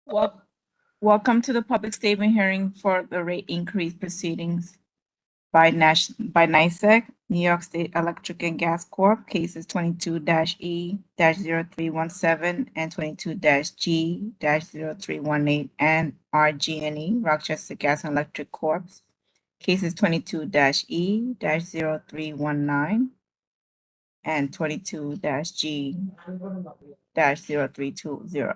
Well, welcome to the public statement hearing for the rate increase proceedings by NYSEG, New York State Electric and Gas Corp. Cases 22-E-0317 and 22-G-0318, and RG&E, Rochester Gas and Electric Corp. Cases 22-E-0319 and 22-G-0320.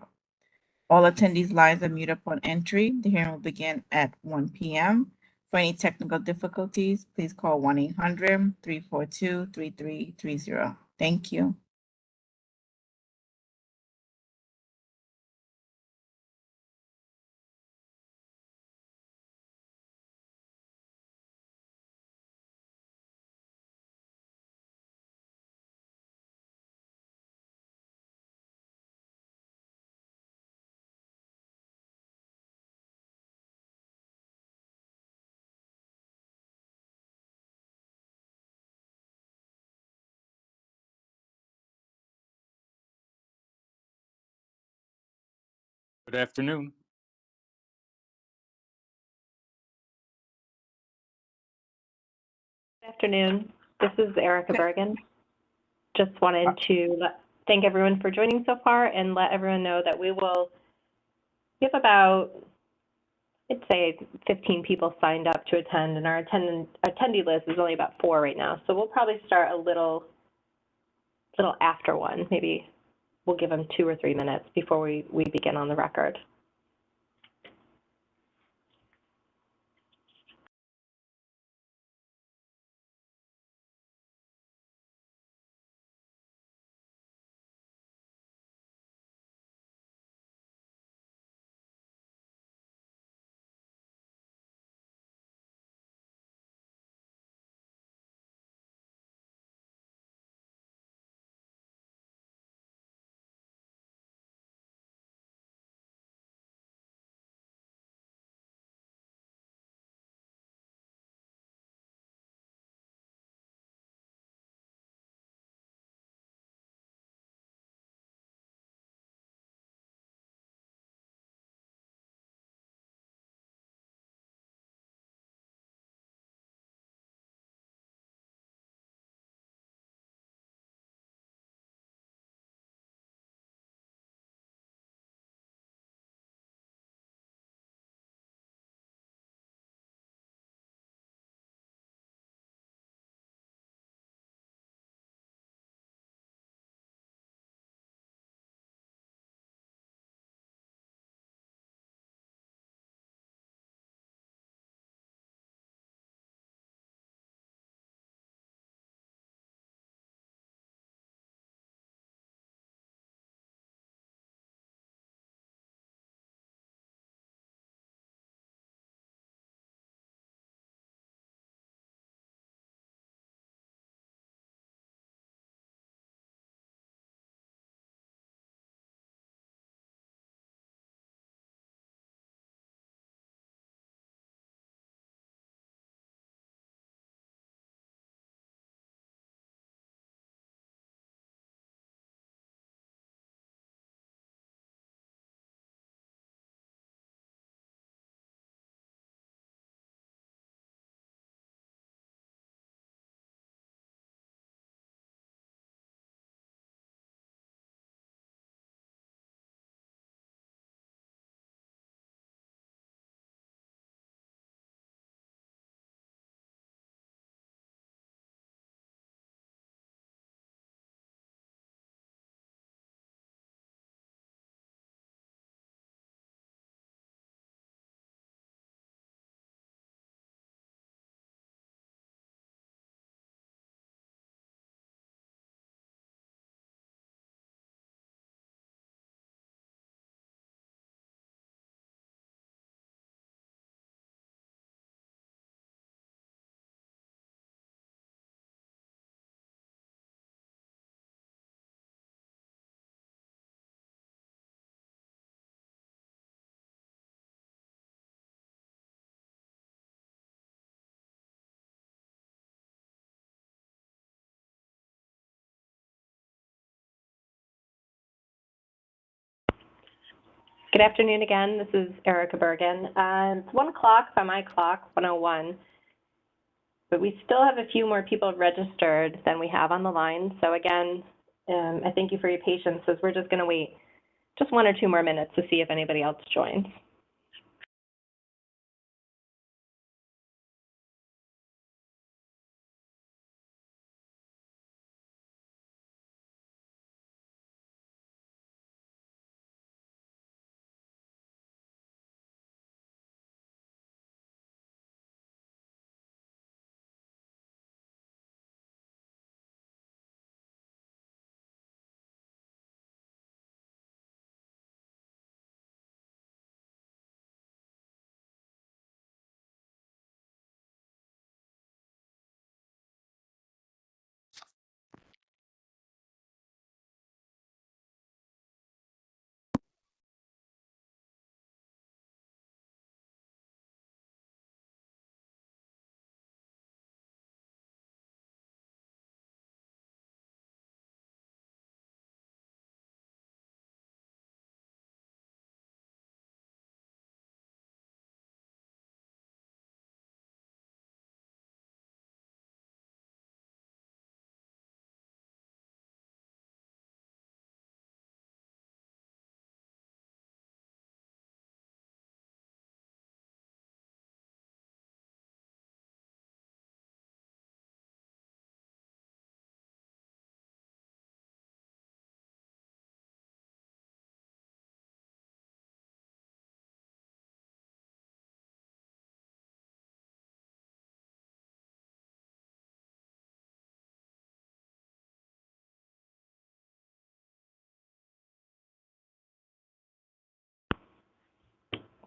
All attendees' lines are muted upon entry. The hearing will begin at 1 p.m. For any technical difficulties, please call 1-800-342-3330. Thank you. Good afternoon. Good afternoon. This is Erica Bergen. Just wanted to thank everyone for joining so far and let everyone know that we will give about, I'd say, 15 people signed up to attend, and our attendee list is only about 4 right now. So we'll probably start a little after 1. Maybe we'll give them 2 or 3 minutes before we begin on the record. Good afternoon again. This is Erica Bergen. It's 1 o'clock by my clock, 1:01, but we still have a few more people registered than we have on the line. So again, I thank you for your patience as we're just going to wait just 1 or 2 more minutes to see if anybody else joins.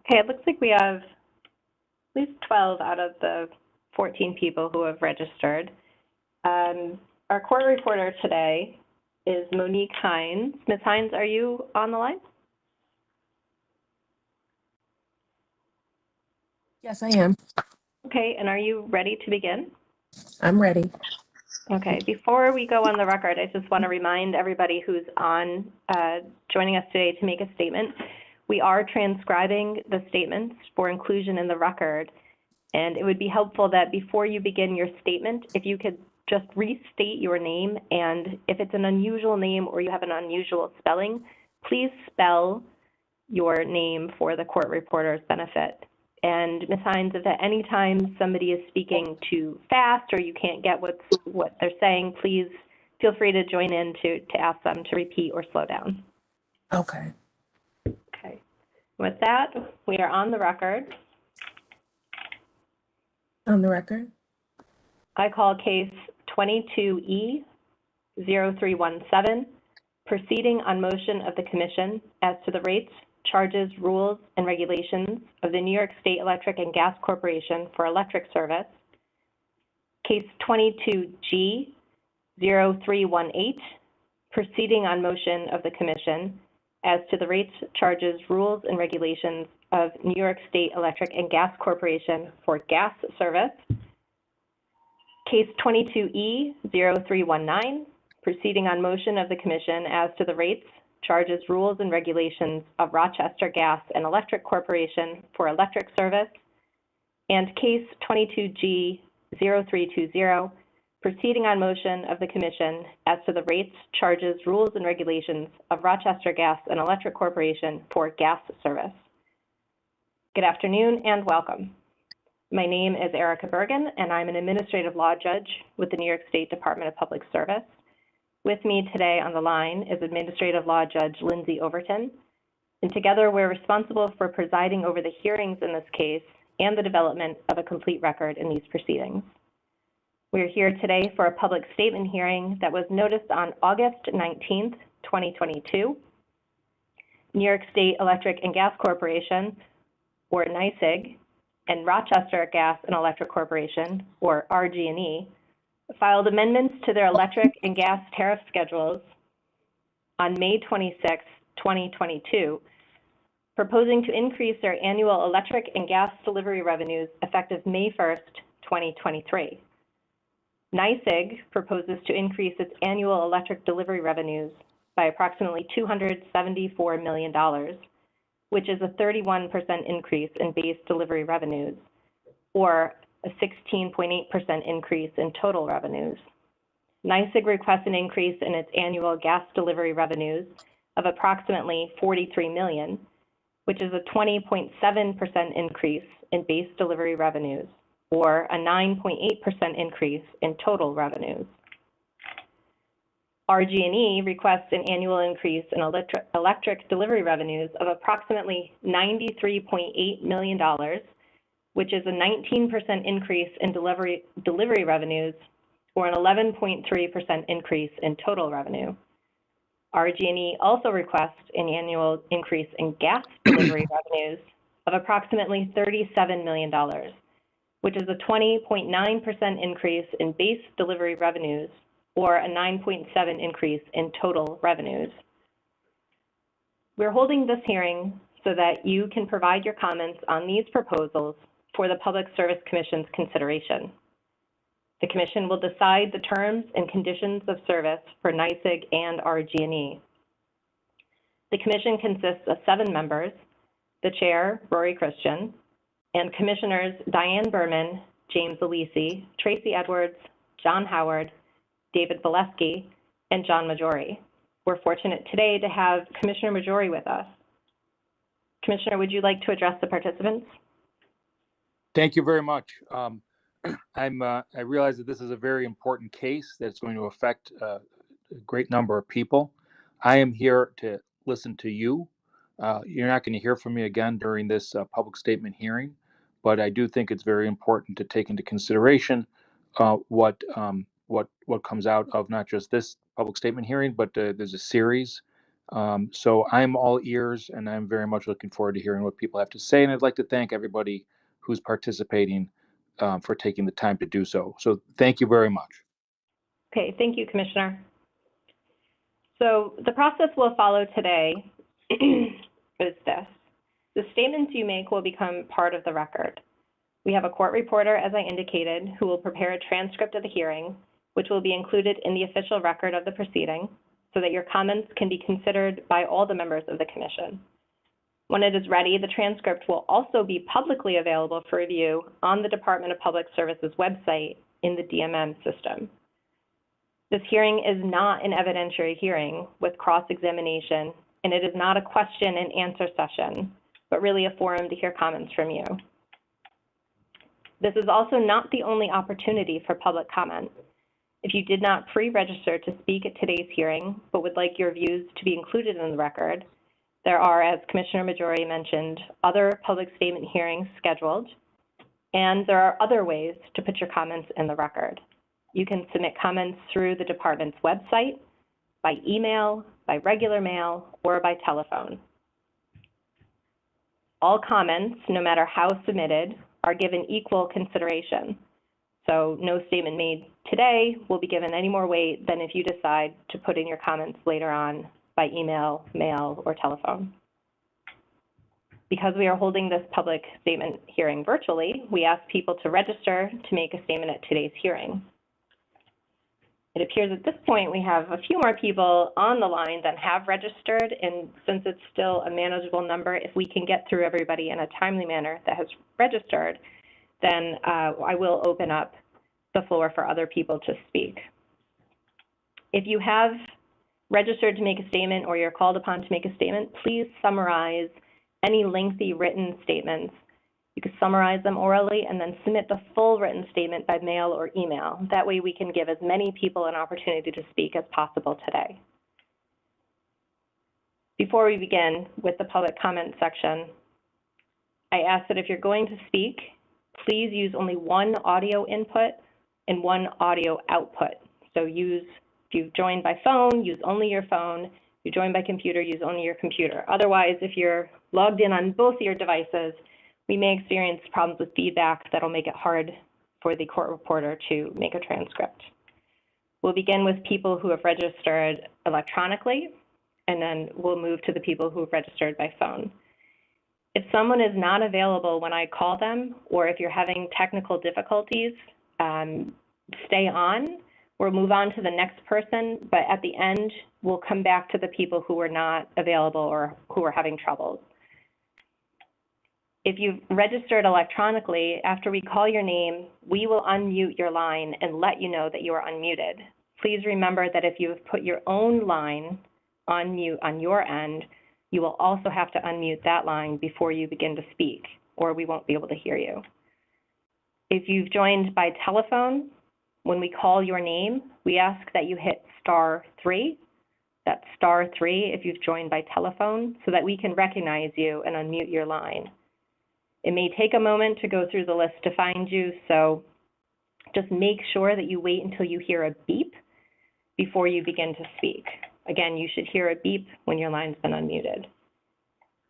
Okay, it looks like we have at least 12 out of the 14 people who have registered. Our court reporter today is Monique Hines. Ms. Hines, are you on the line? Yes, I am. Okay, and are you ready to begin? I'm ready. Okay, before we go on the record, I just want to remind everybody who's on joining us today to make a statement. We are transcribing the statements for inclusion in the record, and it would be helpful that before you begin your statement, if you could just restate your name, and if it's an unusual name or you have an unusual spelling, please spell your name for the court reporter's benefit. And Ms. Hines, if at any time somebody is speaking too fast or you can't get what they're saying, please feel free to join in to ask them to repeat or slow down. Okay. Okay. With that, we are on the record. On the record. I call case 22E0317, proceeding on motion of the Commission as to the rates, charges, rules, and regulations of the New York State Electric and Gas Corporation for electric service. Case 22G0318, proceeding on motion of the Commission as to the rates, charges, rules, and regulations of New York State Electric and Gas Corporation for gas service. Case 22E0319, proceeding on motion of the Commission as to the rates, charges, rules, and regulations of Rochester Gas and Electric Corporation for electric service. And case 22G0320, proceeding on motion of the Commission as to the rates, charges, rules, and regulations of Rochester Gas and Electric Corporation for gas service. Good afternoon and welcome. My name is Erica Bergen, and I'm an administrative law judge with the New York State Department of Public Service. With me today on the line is Administrative Law Judge Lindsay Overton, and together we're responsible for presiding over the hearings in this case and the development of a complete record in these proceedings. We're here today for a public statement hearing that was noticed on August 19th, 2022. New York State Electric and Gas Corporation, or NYSEG, and Rochester Gas and Electric Corporation, or RG&E, filed amendments to their electric and gas tariff schedules on May 26, 2022, proposing to increase their annual electric and gas delivery revenues effective May 1st, 2023. NYSEG proposes to increase its annual electric delivery revenues by approximately $274 million, which is a 31% increase in base delivery revenues, or a 16.8% increase in total revenues. NYSEG requests an increase in its annual gas delivery revenues of approximately $43 million, which is a 20.7% increase in base delivery revenues, or a 9.8% increase in total revenues. RG&E requests an annual increase in electric delivery revenues of approximately $93.8 million, which is a 19% increase in delivery revenues, or an 11.3% increase in total revenue. RG&E also requests an annual increase in gas delivery revenues of approximately $37 million, which is a 20.9% increase in base delivery revenues, or a 9.7% increase in total revenues. We're holding this hearing so that you can provide your comments on these proposals for the Public Service Commission's consideration. The Commission will decide the terms and conditions of service for NYSEG and RG&E. The Commission consists of 7 members, the Chair, Rory Christian, and Commissioners Diane Berman, James Alisi, Tracy Edwards, John Howard, David Valesky, and John Majori. We're fortunate today to have Commissioner Majori with us. Commissioner, would you like to address the participants? Thank you very much. I realize that this is a very important case that's going to affect a great number of people. I am here to listen to you. You're not going to hear from me again during this public statement hearing, but I do think it's very important to take into consideration what comes out of not just this public statement hearing, but there's a series. So I'm all ears, and I'm very much looking forward to hearing what people have to say. And I'd like to thank everybody who's participating for taking the time to do so. So thank you very much. Okay, thank you, Commissioner. So the process we'll follow today is this. The statements you make will become part of the record. We have a court reporter, as I indicated, who will prepare a transcript of the hearing, which will be included in the official record of the proceeding, so that your comments can be considered by all the members of the Commission. When it is ready, the transcript will also be publicly available for review on the Department of Public Services website in the DMM system. This hearing is not an evidentiary hearing with cross-examination, and it is not a question and answer session, but really a forum to hear comments from you. This is also not the only opportunity for public comment. If you did not pre-register to speak at today's hearing, but would like your views to be included in the record, there are, as Commissioner Majori mentioned, other public statement hearings scheduled, and there are other ways to put your comments in the record. You can submit comments through the department's website, by email, by regular mail, or by telephone. All comments, no matter how submitted, are given equal consideration. So no statement made today will be given any more weight than if you decide to put in your comments later on by email, mail, or telephone. Because we are holding this public statement hearing virtually, we ask people to register to make a statement at today's hearing. It appears at this point we have a few more people on the line than have registered, and since it's still a manageable number, if we can get through everybody in a timely manner that has registered, then I will open up the floor for other people to speak. If you have registered to make a statement or you're called upon to make a statement, please summarize any lengthy written statements. You can summarize them orally and then submit the full written statement by mail or email. That way we can give as many people an opportunity to speak as possible today. Before we begin with the public comment section, I ask that if you're going to speak, please use only one audio input and one audio output. So if you've joined by phone, use only your phone. If you joined by computer, use only your computer. Otherwise, if you're logged in on both your devices, we may experience problems with feedback that'll make it hard for the court reporter to make a transcript. We'll begin with people who have registered electronically, and then we'll move to the people who have registered by phone. If someone is not available when I call them, or if you're having technical difficulties, stay on. We'll move on to the next person, but at the end, we'll come back to the people who were not available or who are having troubles. If you've registered electronically, after we call your name, we will unmute your line and let you know that you are unmuted. Please remember that if you have put your own line on mute on your end, you will also have to unmute that line before you begin to speak, or we won't be able to hear you. If you've joined by telephone, when we call your name, we ask that you hit *3. That's *3 if you've joined by telephone, so that we can recognize you and unmute your line. It may take a moment to go through the list to find you, so just make sure that you wait until you hear a beep before you begin to speak. Again, you should hear a beep when your line's been unmuted.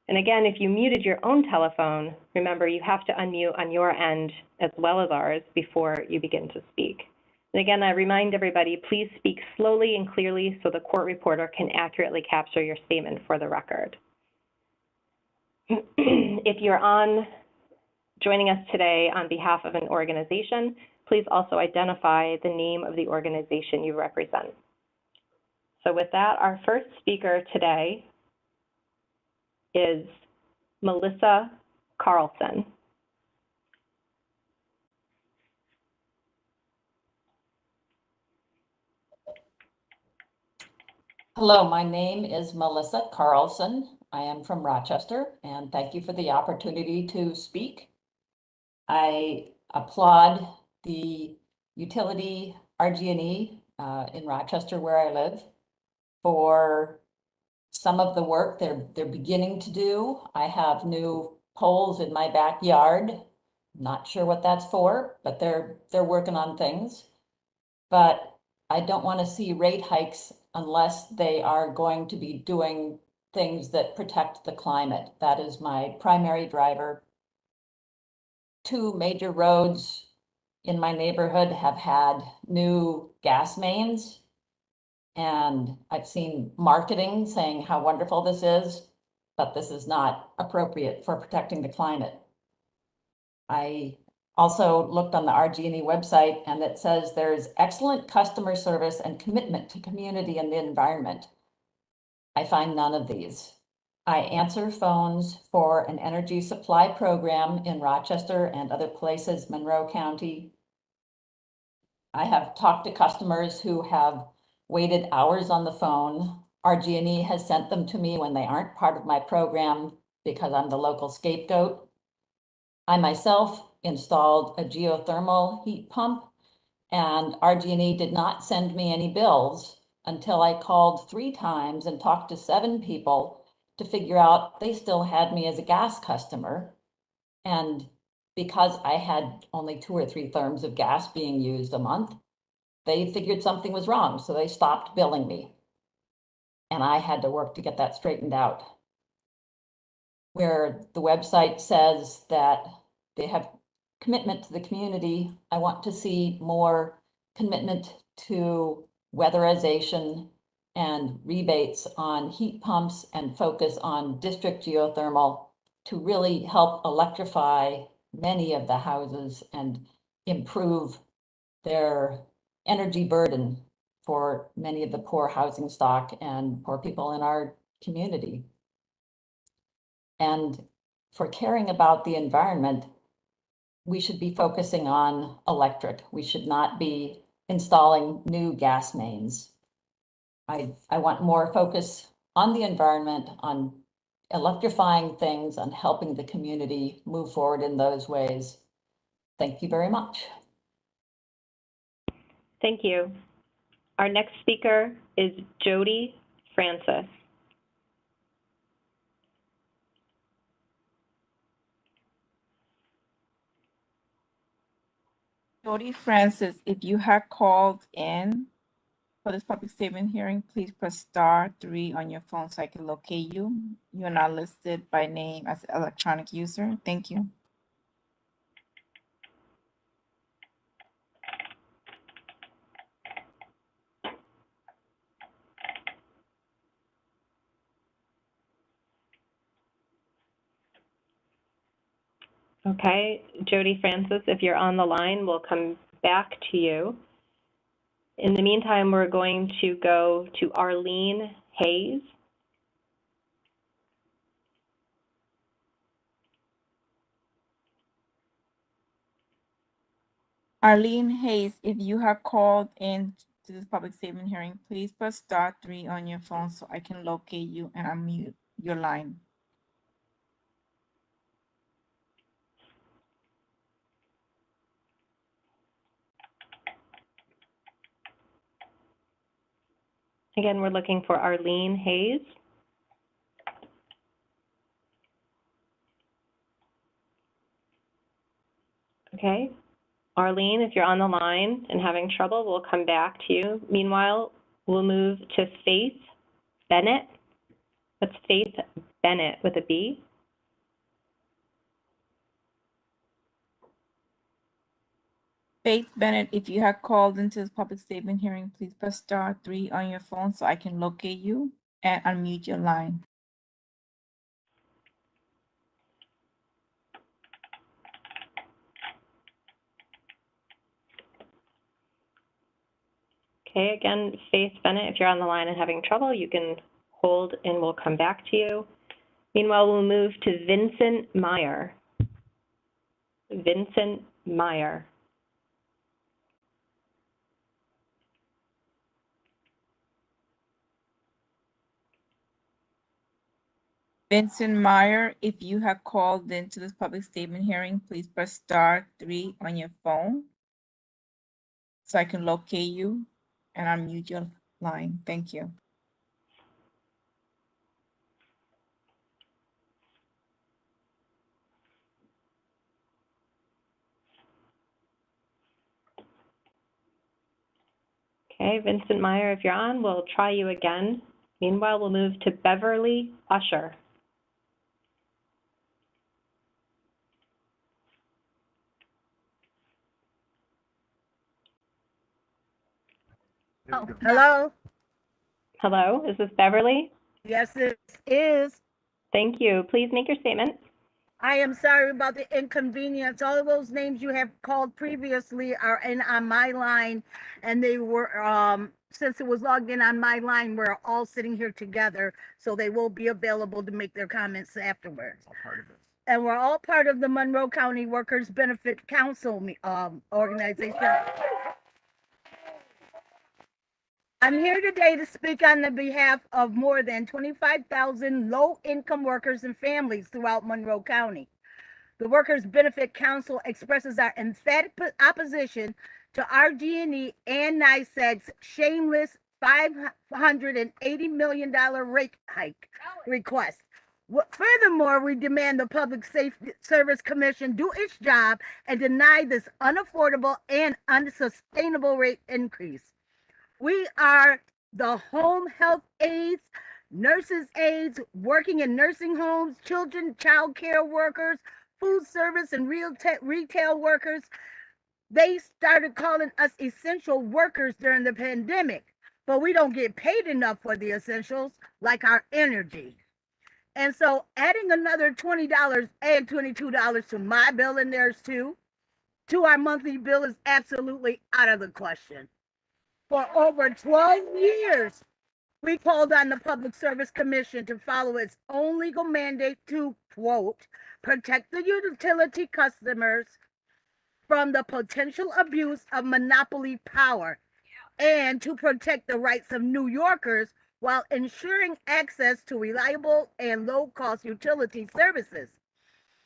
And again, if you muted your own telephone, remember you have to unmute on your end as well as ours before you begin to speak. And again, I remind everybody, please speak slowly and clearly so the court reporter can accurately capture your statement for the record. If you're joining us today on behalf of an organization, please also identify the name of the organization you represent. So with that, our first speaker today is Melissa Carlson. Hello, my name is Melissa Carlson. I am from Rochester, and thank you for the opportunity to speak. I applaud the utility RG&E in Rochester, where I live, for some of the work they're beginning to do. I have new poles in my backyard. Not sure what that's for, but they're working on things. But I don't want to see rate hikes unless they are going to be doing things that protect the climate. That is my primary driver. 2 major roads in my neighborhood have had new gas mains, and I've seen marketing saying how wonderful this is, but this is not appropriate for protecting the climate. I also looked on the RG&E website, and it says there's excellent customer service and commitment to community and the environment. I find none of these. I answer phones for an energy supply program in Rochester and other places, Monroe County. I have talked to customers who have waited hours on the phone. RG&E has sent them to me when they aren't part of my program because I'm the local scapegoat. I myself installed a geothermal heat pump, and RG&E did not send me any bills until I called 3 times and talked to 7 people to figure out they still had me as a gas customer. And because I had only 2 or 3 therms of gas being used a month, they figured something was wrong, so they stopped billing me. And I had to work to get that straightened out. Where the website says that they have commitment to the community, I want to see more commitment to weatherization and rebates on heat pumps and focus on district geothermal to really help electrify many of the houses and improve their energy burden for many of the poor housing stock and poor people in our community. And for caring about the environment, we should be focusing on electric. We should not be installing new gas mains. I want more focus on the environment, on electrifying things, on helping the community move forward in those ways. Thank you very much. Thank you. Our next speaker is Jody Francis. Jody Francis, if you had called in for this public statement hearing, please press *3 on your phone so I can locate you. You are not listed by name as an electronic user. Thank you. Okay, Jody Francis, if you're on the line, we'll come back to you. In the meantime, we're going to go to Arlene Hayes. Arlene Hayes, if you have called in to this public statement hearing, please press *3 on your phone so I can locate you and unmute your line. Again, we're looking for Arlene Hayes. Okay. Arlene, if you're on the line and having trouble, we'll come back to you. Meanwhile, we'll move to Faith Bennett. That's Faith Bennett with a B. Faith Bennett, if you have called into this public statement hearing, please press *3 on your phone so I can locate you and unmute your line. Okay, again, Faith Bennett, if you're on the line and having trouble, you can hold and we'll come back to you. Meanwhile, we'll move to Vincent Meyer. Vincent Meyer. Vincent Meyer, if you have called into this public statement hearing, please press *3 on your phone so I can locate you and unmute your line. Thank you. Okay, Vincent Meyer, if you're on, we'll try you again. Meanwhile, we'll move to Beverly Usher. Oh, hello? Hello, is this Beverly? Yes, it is. Thank you. Please make your statement. I am sorry about the inconvenience. All of those names you have called previously are on my line, and they were, since it was logged in on my line, we're all sitting here together, so they will be available to make their comments afterwards. And we're all part of the Monroe County Workers Benefit Council organization. I'm here today to speak on the behalf of more than 25,000 low-income workers and families throughout Monroe County. The Workers Benefit Council expresses our emphatic opposition to RG&E and NYSEG's shameless $580 million rate hike request. Furthermore, we demand the Public Safety Service Commission do its job and deny this unaffordable and unsustainable rate increase. We are the home health aides, nurses aides, working in nursing homes, child care workers, food service and retail workers. They started calling us essential workers during the pandemic, but we don't get paid enough for the essentials like our energy. And so adding another $20 and $22 to my bill and theirs too, to our monthly bill is absolutely out of the question. For over 12 years, we called on the Public Service Commission to follow its own legal mandate to, quote, protect the utility customers from the potential abuse of monopoly power and to protect the rights of New Yorkers while ensuring access to reliable and low-cost utility services.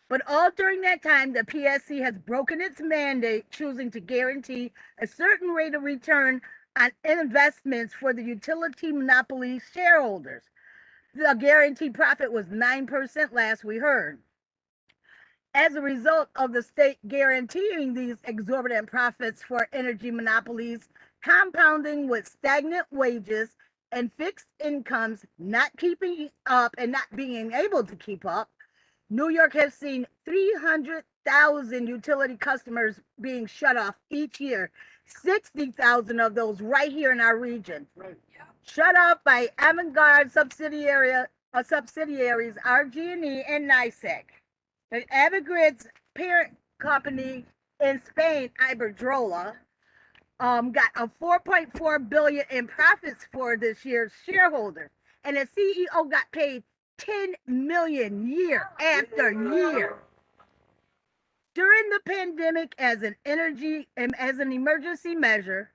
But all during that time, the PSC has broken its mandate, choosing to guarantee a certain rate of return on investments for the utility monopoly shareholders. The guaranteed profit was 9% last we heard. As a result of the state guaranteeing these exorbitant profits for energy monopolies, compounding with stagnant wages and fixed incomes not keeping up and not being able to keep up, New York has seen 300,000 utility customers being shut off each year, 60,000 of those right here in our region. Shut off by avant-garde subsidiaries RG&E and NYSEG. The Avangrid's parent company in Spain, Iberdrola, got a $4.4 billion in profits for this year's shareholders, and the CEO got paid $10 million year after year. During the pandemic, as an emergency measure,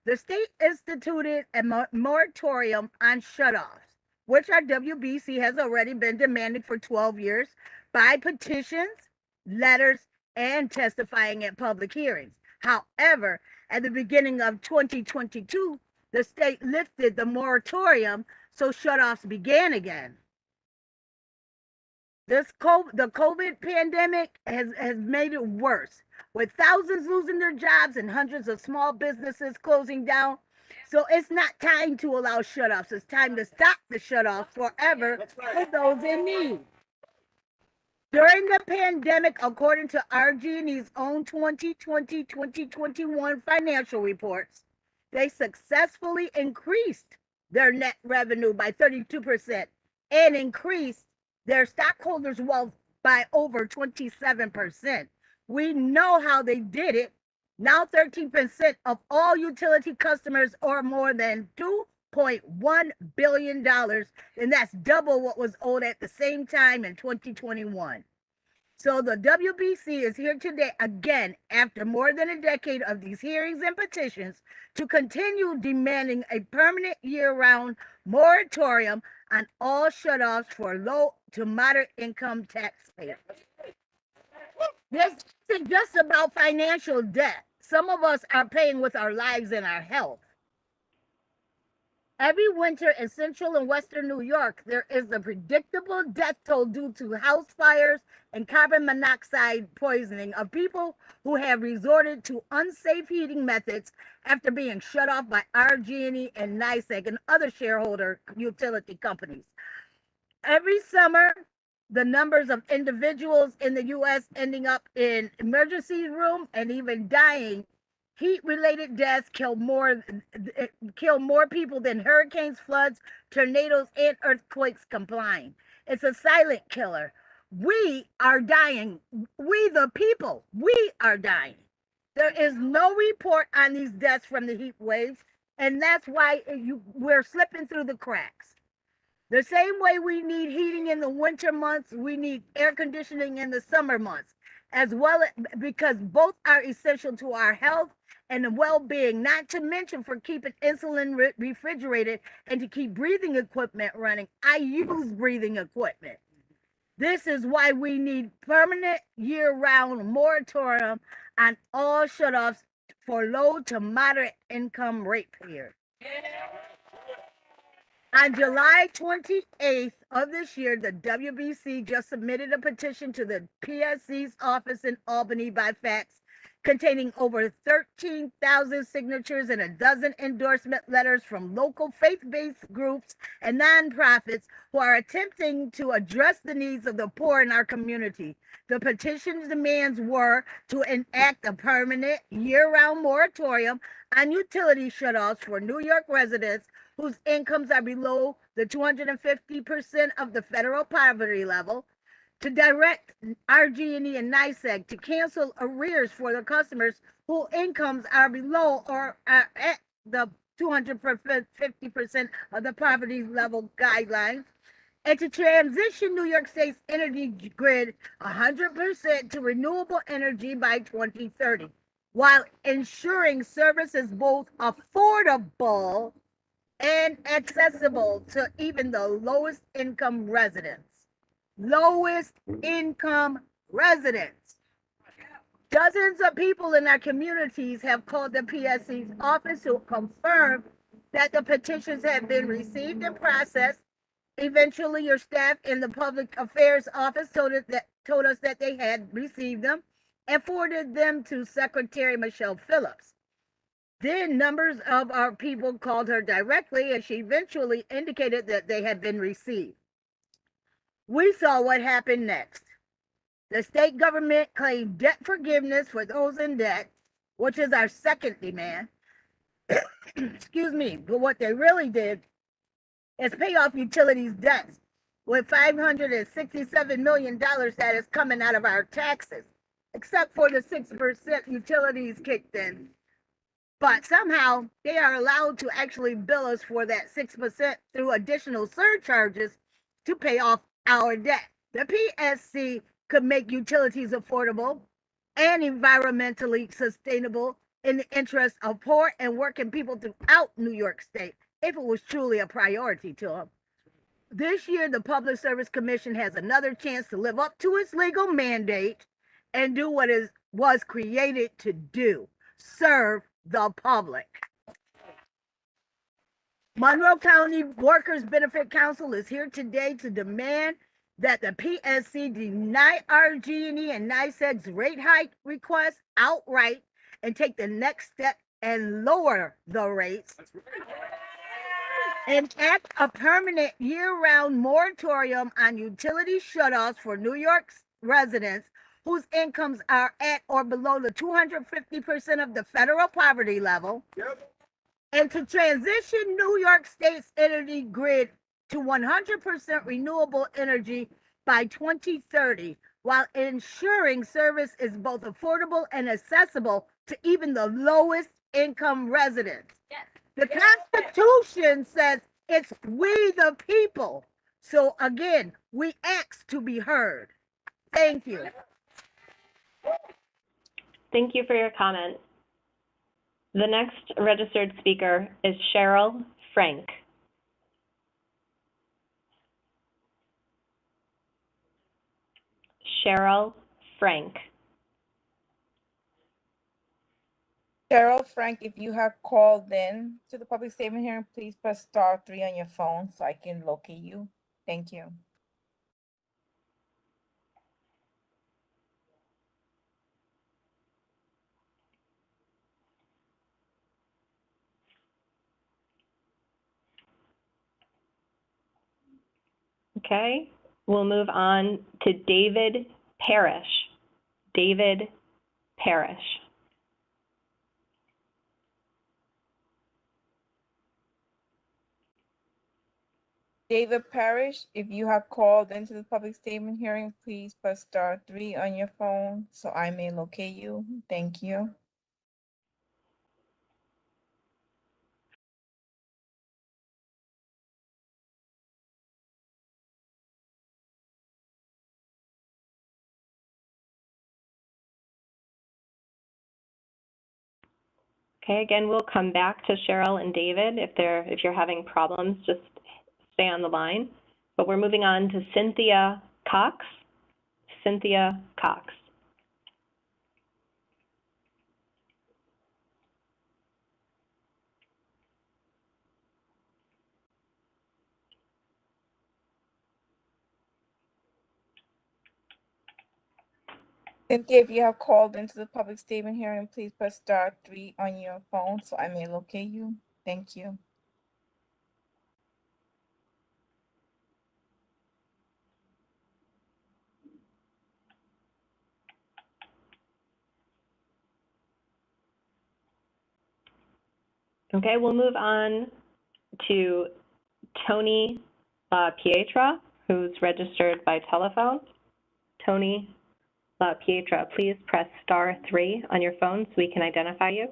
the state instituted a moratorium on shutoffs, which our WBC has already been demanding for 12 years by petitions, letters, and testifying at public hearings. However, at the beginning of 2022, the state lifted the moratorium, so shutoffs began again. The COVID pandemic has made it worse, with thousands losing their jobs and hundreds of small businesses closing down. So it's not time to allow shutoffs. It's time to stop the shutoffs forever for those in need. During the pandemic, according to RG&E's own 2020-2021 financial reports, they successfully increased their net revenue by 32% and increased their stockholders' wealth by over 27%. We know how they did it. Now 13% of all utility customers owe more than $2.1 billion, and that's double what was owed at the same time in 2021. So the WBC is here today again, after more than a decade of these hearings and petitions, to continue demanding a permanent year-round moratorium on all shutoffs for low to moderate income taxpayers. This isn't just about financial debt. Some of us are paying with our lives and our health. Every winter in central and western New York, there is the predictable death toll due to house fires and carbon monoxide poisoning of people who have resorted to unsafe heating methods after being shut off by RG&E and NYSEG and other shareholder utility companies. Every summer, the numbers of individuals in the U.S. ending up in emergency room and even dying, heat-related deaths kill more people than hurricanes, floods, tornadoes, and earthquakes combined. It's a silent killer. We are dying. We, the people, we are dying. There is no report on these deaths from the heat waves, and that's why we're slipping through the cracks. The same way we need heating in the winter months, we need air conditioning in the summer months, as well, because both are essential to our health and well-being, not to mention for keeping insulin refrigerated and to keep breathing equipment running. I use breathing equipment. This is why we need permanent year-round moratorium on all shutoffs for low to moderate income ratepayers. On July 28th of this year, the WBC just submitted a petition to the PSC's office in Albany by fax, containing over 13,000 signatures and a dozen endorsement letters from local faith-based groups and nonprofits who are attempting to address the needs of the poor in our community. The petition's demands were to enact a permanent year-round moratorium on utility shutoffs for New York residents whose incomes are below the 250% of the federal poverty level, to direct RG&E and NYSEG to cancel arrears for their customers whose incomes are below or are at the 250% of the poverty level guidelines, and to transition New York State's energy grid 100% to renewable energy by 2030, while ensuring service is both affordable and accessible to even the lowest income residents. Lowest income residents. Dozens of people in our communities have called the PSC's office to confirm that the petitions have been received and processed. Eventually, your staff in the Public Affairs Office told us that they had received them and forwarded them to Secretary Michelle Phillips. Then numbers of our people called her directly, and she eventually indicated that they had been received. We saw what happened next. The state government claimed debt forgiveness for those in debt, which is our second demand. Excuse me, but what they really did is pay off utilities' debts with $567 million that is coming out of our taxes, except for the 6% utilities kicked in. But somehow they are allowed to actually bill us for that 6% through additional surcharges to pay off our debt. The PSC could make utilities affordable and environmentally sustainable in the interest of poor and working people throughout New York State, if it was truly a priority to them. This year, the Public Service Commission has another chance to live up to its legal mandate and do what it was created to do: serve the public. Monroe County Workers Benefit Council is here today to demand that the PSC deny RG&E and NYSEG's rate hike request outright and take the next step and lower the rates. Enact a permanent year-round moratorium on utility shutoffs for New York residents whose incomes are at or below the 250% of the federal poverty level. Yep. And to transition New York State's energy grid to 100% renewable energy by 2030, while ensuring service is both affordable and accessible to even the lowest income residents. Yes. The Constitution says it's we the people. So again, we ask to be heard. Thank you. Thank you for your comment. The next registered speaker is Cheryl Frank. Cheryl Frank. Cheryl Frank, if you have called in to the public statement hearing, please press *3 on your phone so I can locate you. Thank you. Okay, we'll move on to David Parish. David Parish. David Parish, if you have called into the public statement hearing, please press *3 on your phone so I may locate you. Thank you. Okay, again, we'll come back to Cheryl and David. If you're having problems, just stay on the line. But we're moving on to Cynthia Cox. Cynthia Cox. Cynthia, if you have called into the public statement hearing, please press *3 on your phone so I may locate you. Thank you. Okay, we'll move on to Tony Pietra, who's registered by telephone. Tony Pietra, please press *3 on your phone so we can identify you.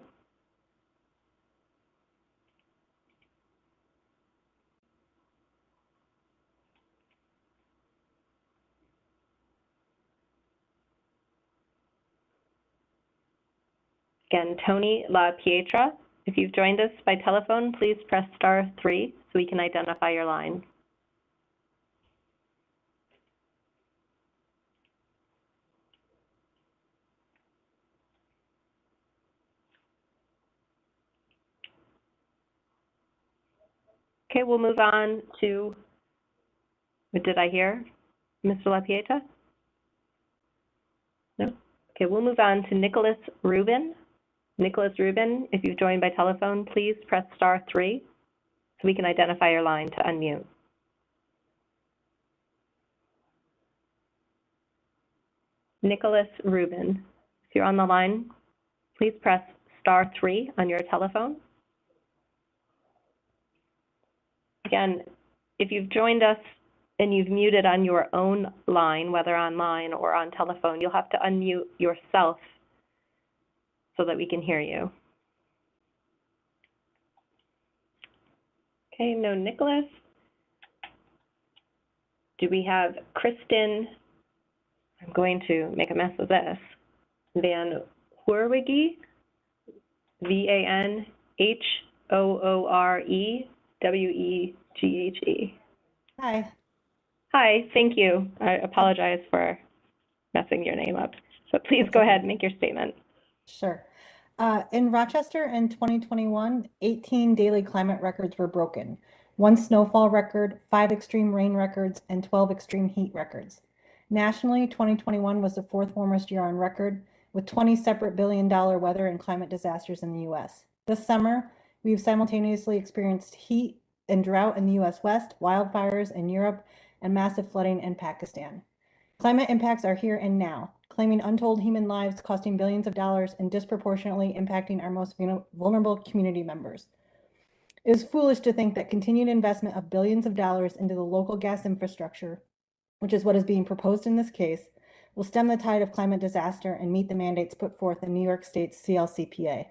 Again, Tony Pietra, if you've joined us by telephone, please press *3 so we can identify your line. Okay, we'll move on to, what did I hear? Mr. LaPieta? No? Okay, we'll move on to Nicholas Rubin. Nicholas Rubin, if you've joined by telephone, please press *3 so we can identify your line to unmute. Nicholas Rubin, if you're on the line, please press *3 on your telephone. Again, if you've joined us and you've muted on your own line, whether online or on telephone, you'll have to unmute yourself so that we can hear you. Okay, no Nicholas. Do we have Kristen? I'm going to make a mess of this. Van Hoorwege, VanHoorweghe. Hi. Hi, thank you. I apologize for messing your name up, but please That's go okay. ahead and make your statement. Sure. In Rochester in 2021, 18 daily climate records were broken. 1 snowfall record, 5 extreme rain records, and 12 extreme heat records. Nationally, 2021 was the 4th warmest year on record, with 20 separate billion-dollar weather and climate disasters in the U.S. This summer, we've simultaneously experienced heat and drought in the U.S. West, wildfires in Europe, and massive flooding in Pakistan. Climate impacts are here and now, claiming untold human lives, costing billions of dollars, and disproportionately impacting our most vulnerable community members. It is foolish to think that continued investment of billions of dollars into the local gas infrastructure, which is what is being proposed in this case, will stem the tide of climate disaster and meet the mandates put forth in New York State's CLCPA.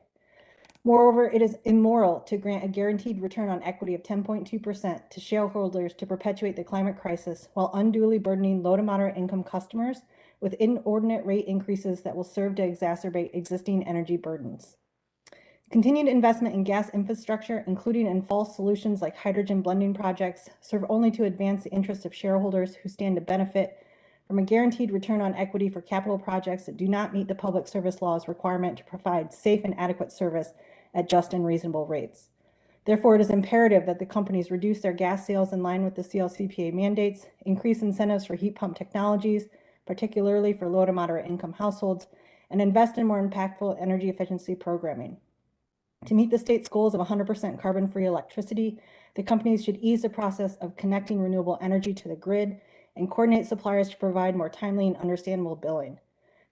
Moreover, it is immoral to grant a guaranteed return on equity of 10.2% to shareholders to perpetuate the climate crisis while unduly burdening low to moderate income customers with inordinate rate increases that will serve to exacerbate existing energy burdens. Continued investment in gas infrastructure, including in false solutions like hydrogen blending projects, serve only to advance the interests of shareholders who stand to benefit from a guaranteed return on equity for capital projects that do not meet the Public Service Law's requirement to provide safe and adequate service at just and reasonable rates. Therefore, it is imperative that the companies reduce their gas sales in line with the CLCPA mandates, increase incentives for heat pump technologies, particularly for low to moderate income households, and invest in more impactful energy efficiency programming. To meet the state's goals of 100% carbon-free electricity, the companies should ease the process of connecting renewable energy to the grid and coordinate suppliers to provide more timely and understandable billing.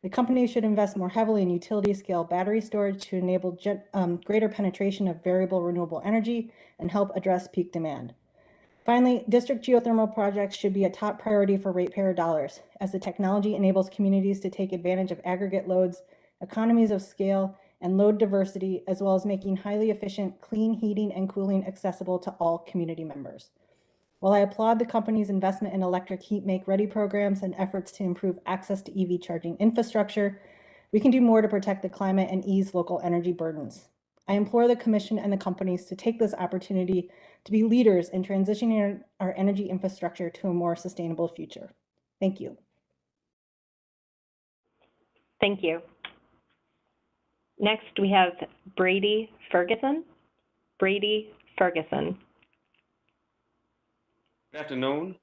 The companies should invest more heavily in utility-scale battery storage to enable greater penetration of variable renewable energy and help address peak demand. Finally, district geothermal projects should be a top priority for ratepayer dollars, as the technology enables communities to take advantage of aggregate loads, economies of scale, and load diversity, as well as making highly efficient, clean heating and cooling accessible to all community members. While I applaud the company's investment in electric heat make-ready programs and efforts to improve access to EV charging infrastructure, we can do more to protect the climate and ease local energy burdens. I implore the Commission and the companies to take this opportunity to be leaders in transitioning our energy infrastructure to a more sustainable future. Thank you. Thank you. Next, we have Brady Ferguson. Brady Ferguson. Good afternoon.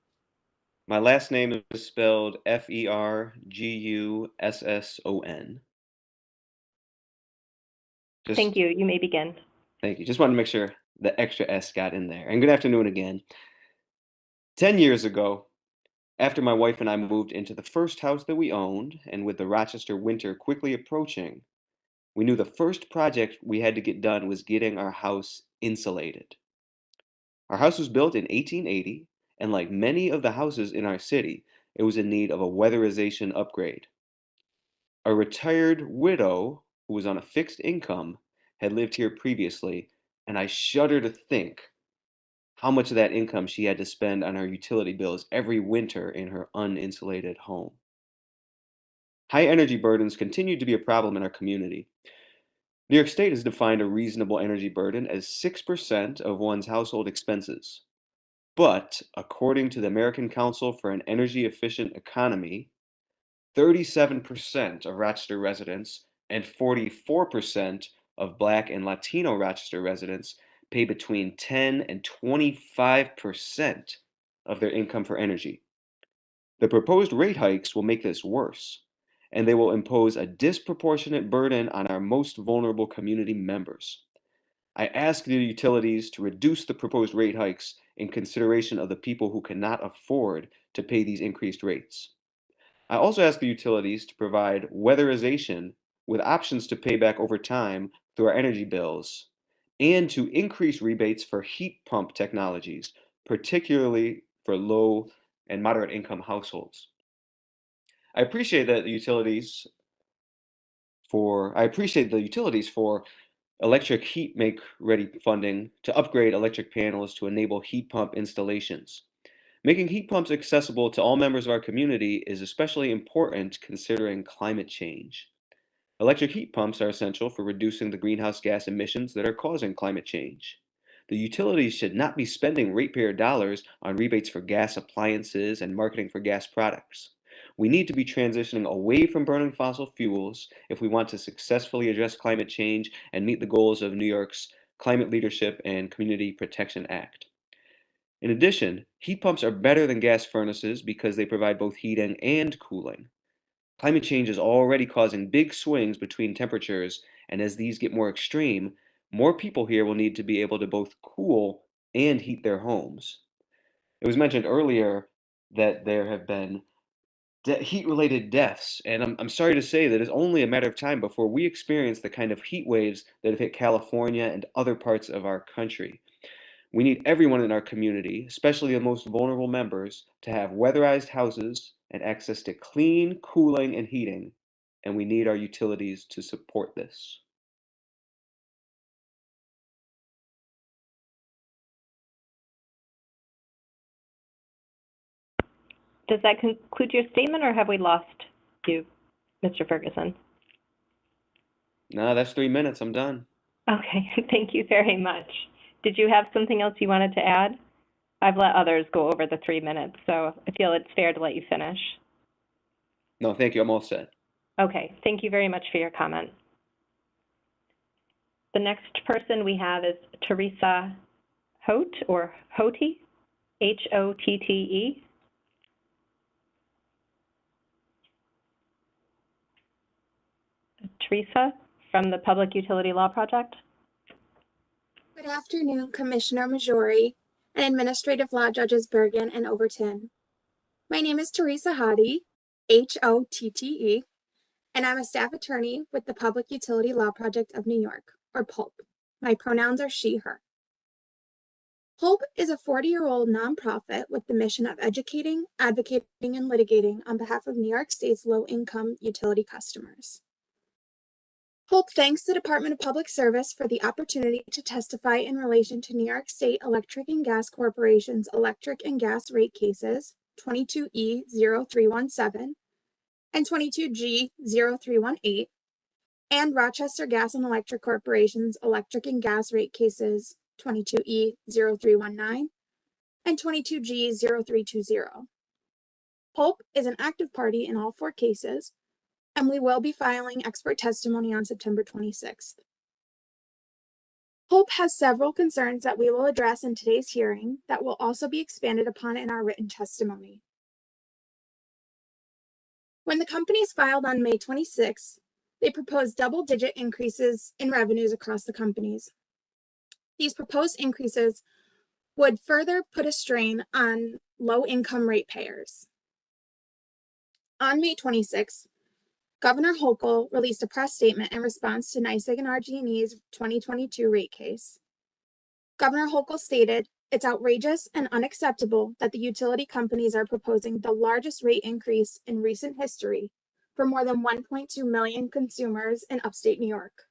My last name is spelled Fergusson. Thank you. You may begin. Thank you. Just wanted to make sure the extra S got in there. And good afternoon again. 10 years ago, after my wife and I moved into the first house that we owned, and with the Rochester winter quickly approaching, we knew the first project we had to get done was getting our house insulated. Our house was built in 1880, and like many of the houses in our city, it was in need of a weatherization upgrade. A retired widow who was on a fixed income had lived here previously, and I shudder to think how much of that income she had to spend on her utility bills every winter in her uninsulated home. High energy burdens continue to be a problem in our community. New York State has defined a reasonable energy burden as 6% of one's household expenses. But according to the American Council for an Energy Efficient Economy, 37% of Rochester residents and 44% of Black and Latino Rochester residents pay between 10 and 25% of their income for energy. The proposed rate hikes will make this worse, and they will impose a disproportionate burden on our most vulnerable community members. I ask the utilities to reduce the proposed rate hikes in consideration of the people who cannot afford to pay these increased rates. I also ask the utilities to provide weatherization with options to pay back over time through our energy bills, and to increase rebates for heat pump technologies, particularly for low and moderate income households. I appreciate the utilities for electric heat make ready funding to upgrade electric panels to enable heat pump installations. Making heat pumps accessible to all members of our community is especially important considering climate change. Electric heat pumps are essential for reducing the greenhouse gas emissions that are causing climate change. The utilities should not be spending ratepayer dollars on rebates for gas appliances and marketing for gas products. We need to be transitioning away from burning fossil fuels if we want to successfully address climate change and meet the goals of New York's Climate Leadership and Community Protection Act. In addition, heat pumps are better than gas furnaces because they provide both heating and cooling. Climate change is already causing big swings between temperatures, and as these get more extreme, more people here will need to be able to both cool and heat their homes. It was mentioned earlier that there have been heat-related deaths, and I'm sorry to say that it's only a matter of time before we experience the kind of heat waves that have hit California and other parts of our country. We need everyone in our community, especially the most vulnerable members, to have weatherized houses and access to clean, cooling, and heating, and we need our utilities to support this. Does that conclude your statement, or have we lost you, Mr. Ferguson? No, that's 3 minutes. I'm done. Okay, thank you very much. Did you have something else you wanted to add? I've let others go over the 3 minutes, so I feel it's fair to let you finish. No, thank you. I'm all set. Okay, thank you very much for your comment. The next person we have is Teresa Hote, or Hote, H-O-T-T-E. Teresa from the Public Utility Law Project. Good afternoon, Commissioner Majori and Administrative Law Judges Bergen and Overton. My name is Teresa Hotte, H-O-T-T-E, and I'm a staff attorney with the Public Utility Law Project of New York, or PULP. My pronouns are she, her. PULP is a 40-year-old nonprofit with the mission of educating, advocating, and litigating on behalf of New York State's low-income utility customers. PULP thanks the Department of Public Service for the opportunity to testify in relation to New York State Electric and Gas Corporation's electric and gas rate cases 22E0317 and 22G0318, and Rochester Gas and Electric Corporation's electric and gas rate cases 22E0319 and 22G0320. PULP is an active party in all 4 cases, and we will be filing expert testimony on September 26th. PULP has several concerns that we will address in today's hearing that will also be expanded upon in our written testimony. When the companies filed on May 26th, they proposed double-digit increases in revenues across the companies. These proposed increases would further put a strain on low-income ratepayers. On May 26th, Governor Hochul released a press statement in response to NYSEG and RG&E's 2022 rate case. Governor Hochul stated, "It's outrageous and unacceptable that the utility companies are proposing the largest rate increase in recent history for more than 1.2 million consumers in upstate New York."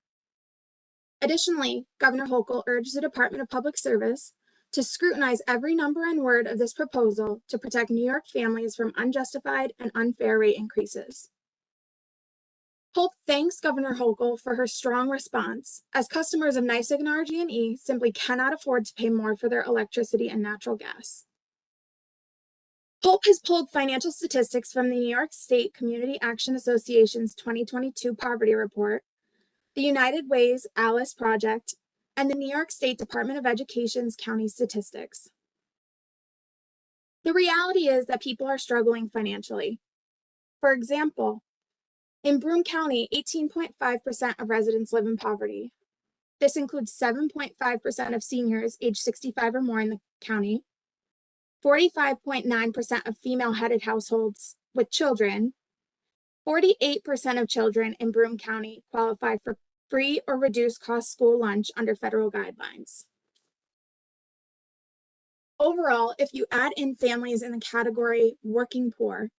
Additionally, Governor Hochul urged the Department of Public Service to scrutinize every number and word of this proposal to protect New York families from unjustified and unfair rate increases. PULP thanks Governor Hochul for her strong response, as customers of NYSEG and RG&E simply cannot afford to pay more for their electricity and natural gas. PULP has pulled financial statistics from the New York State Community Action Association's 2022 Poverty Report, the United Way's ALICE Project, and the New York State Department of Education's County Statistics. The reality is that people are struggling financially. For example, in Broome County, 18.5% of residents live in poverty. This includes 7.5% of seniors aged 65 or more in the county, 45.9% of female-headed households with children, 48% of children in Broome County qualify for free or reduced cost school lunch under federal guidelines. Overall, if you add in families in the category working poor,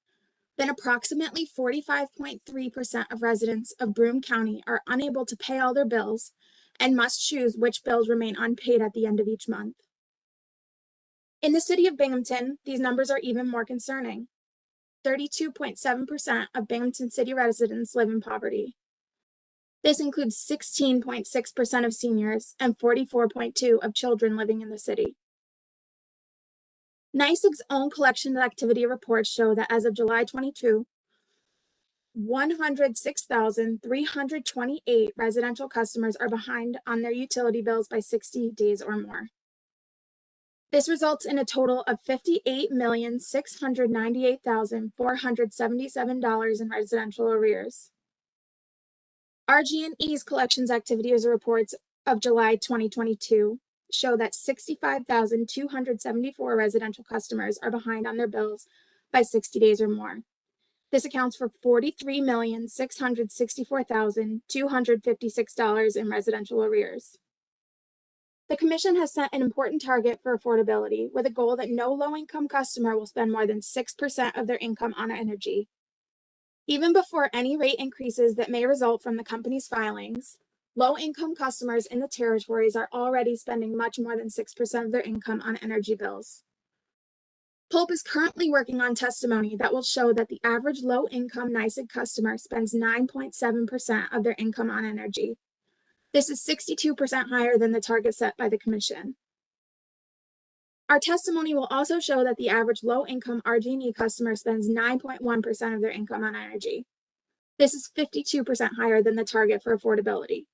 then approximately 45.3% of residents of Broome County are unable to pay all their bills and must choose which bills remain unpaid at the end of each month. In the city of Binghamton, these numbers are even more concerning. 32.7% of Binghamton city residents live in poverty. This includes 16.6% of seniors and 44.2% of children living in the city. NYSEG's own collection activity reports show that as of July 22, 106,328 residential customers are behind on their utility bills by 60 days or more. This results in a total of $58,698,477 in residential arrears. RG&E's collections activities reports of July 2022 show that 65,274 residential customers are behind on their bills by 60 days or more. This accounts for $43,664,256 in residential arrears. The Commission has set an important target for affordability with a goal that no low-income customer will spend more than 6% of their income on energy. Even before any rate increases that may result from the company's filings, low-income customers in the territories are already spending much more than 6% of their income on energy bills. Pulp is currently working on testimony that will show that the average low-income NYSEG customer spends 9.7% of their income on energy. This is 62% higher than the target set by the Commission. Our testimony will also show that the average low-income RG&E customer spends 9.1% of their income on energy. This is 52% higher than the target for affordability.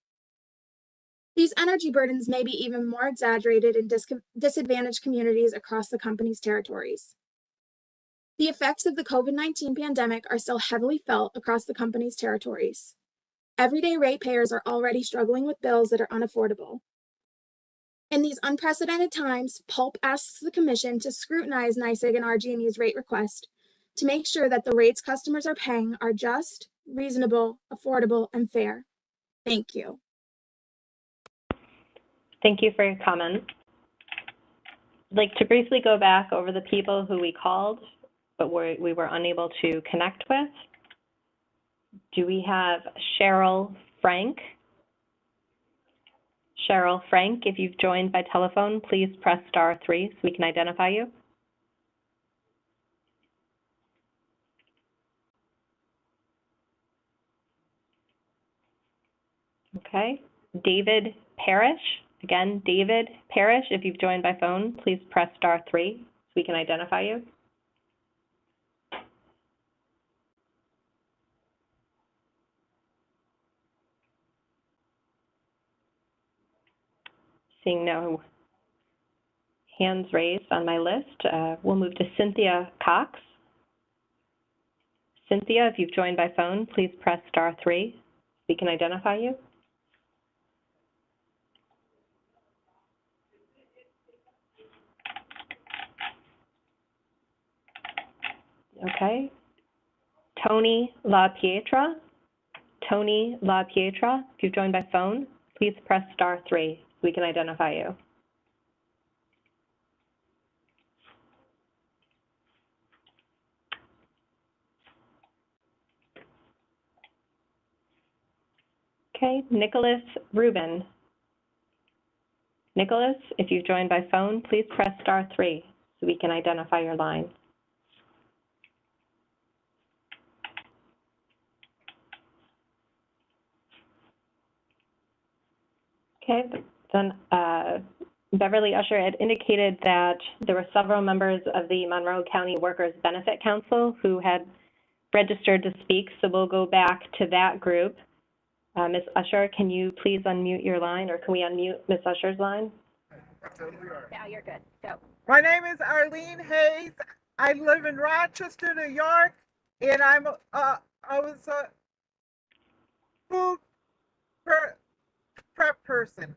These energy burdens may be even more exaggerated in disadvantaged communities across the company's territories. The effects of the COVID-19 pandemic are still heavily felt across the company's territories. Everyday ratepayers are already struggling with bills that are unaffordable. In these unprecedented times, Pulp asks the Commission to scrutinize NYSEG and RG&E's rate request to make sure that the rates customers are paying are just, reasonable, affordable, and fair. Thank you. Thank you for your comments. I'd like to briefly go back over the people who we called, but we were unable to connect with. Do we have Cheryl Frank? Cheryl Frank, if you've joined by telephone, please press *3 so we can identify you. Okay. David Parish. Again, David Parish, if you've joined by phone, please press *3 so we can identify you. Seeing no hands raised on my list, we'll move to Cynthia Cox. Cynthia, if you've joined by phone, please press *3 so we can identify you. Okay. Tony LaPietra. Tony LaPietra, if you've joined by phone, please press *3 so we can identify you. Okay, Nicholas Rubin. Nicholas, if you've joined by phone, please press *3 so we can identify your line. Okay, then Beverly Usher had indicated that there were several members of the Monroe County Workers Benefit Council who had registered to speak, so we'll go back to that group. Ms. Usher, can you please unmute your line, or can we unmute Ms. Usher's line? Yeah, you're good. Go. My name is Arlene Hayes. I live in Rochester, New York, and I was a food prep person.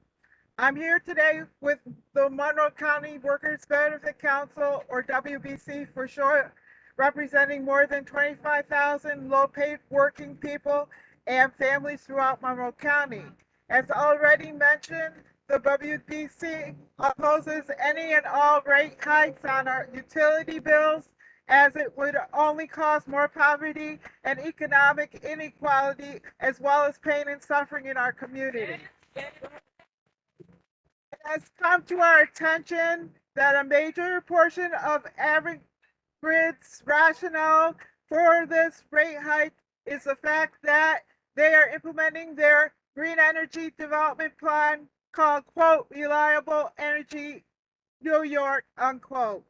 I'm here today with the Monroe County Workers Benefit Council, or WBC for short, representing more than 25,000 low-paid working people and families throughout Monroe County. As already mentioned, the WBC opposes any and all rate hikes on our utility bills, as it would only cause more poverty and economic inequality, as well as pain and suffering in our community. It has come to our attention that a major portion of Avangrid's rationale for this rate hike is the fact that they are implementing their green energy development plan called, quote, Reliable Energy New York, unquote.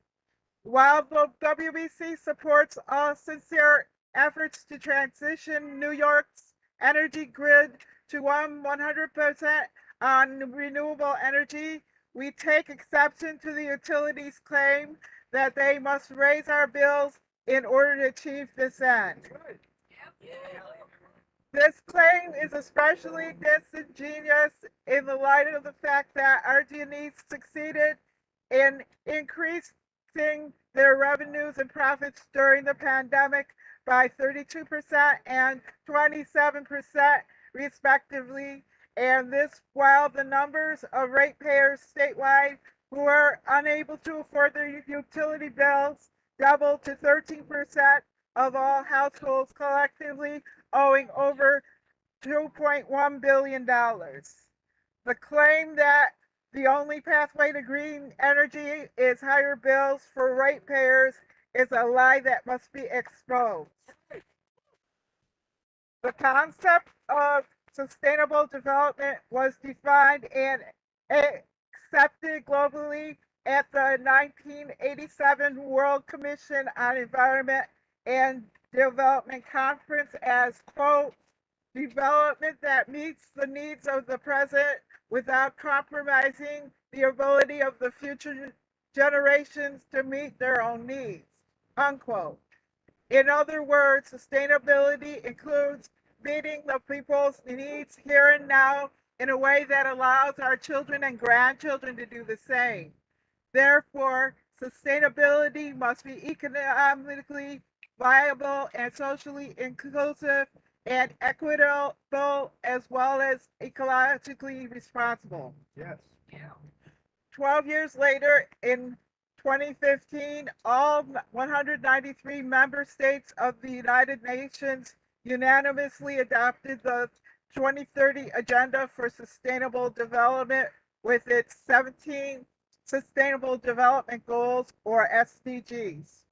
While the WBC supports all sincere efforts to transition New York's energy grid to 100% on renewable energy, we take exception to the utilities' claim that they must raise our bills in order to achieve this end. This claim is especially disingenuous in the light of the fact that RG&E succeeded in increasing their revenues and profits during the pandemic by 32% and 27% respectively, and this while the numbers of ratepayers statewide who are unable to afford their utility bills doubled to 13% of all households collectively, owing over $2.1 billion. The claim that the only pathway to green energy is higher bills for ratepayers is a lie that must be exposed. The concept of sustainable development was defined and accepted globally at the 1987 World Commission on Environment and Development Conference as, quote, development that meets the needs of the present without compromising the ability of the future generations to meet their own needs, unquote. In other words, sustainability includes meeting the people's needs here and now in a way that allows our children and grandchildren to do the same. Therefore, sustainability must be economically viable and socially inclusive and equitable as well as ecologically responsible. Yes. 12 years later, in 2015, all 193 member states of the United Nations unanimously adopted the 2030 Agenda for Sustainable Development with its 17 Sustainable Development Goals, or SDGs.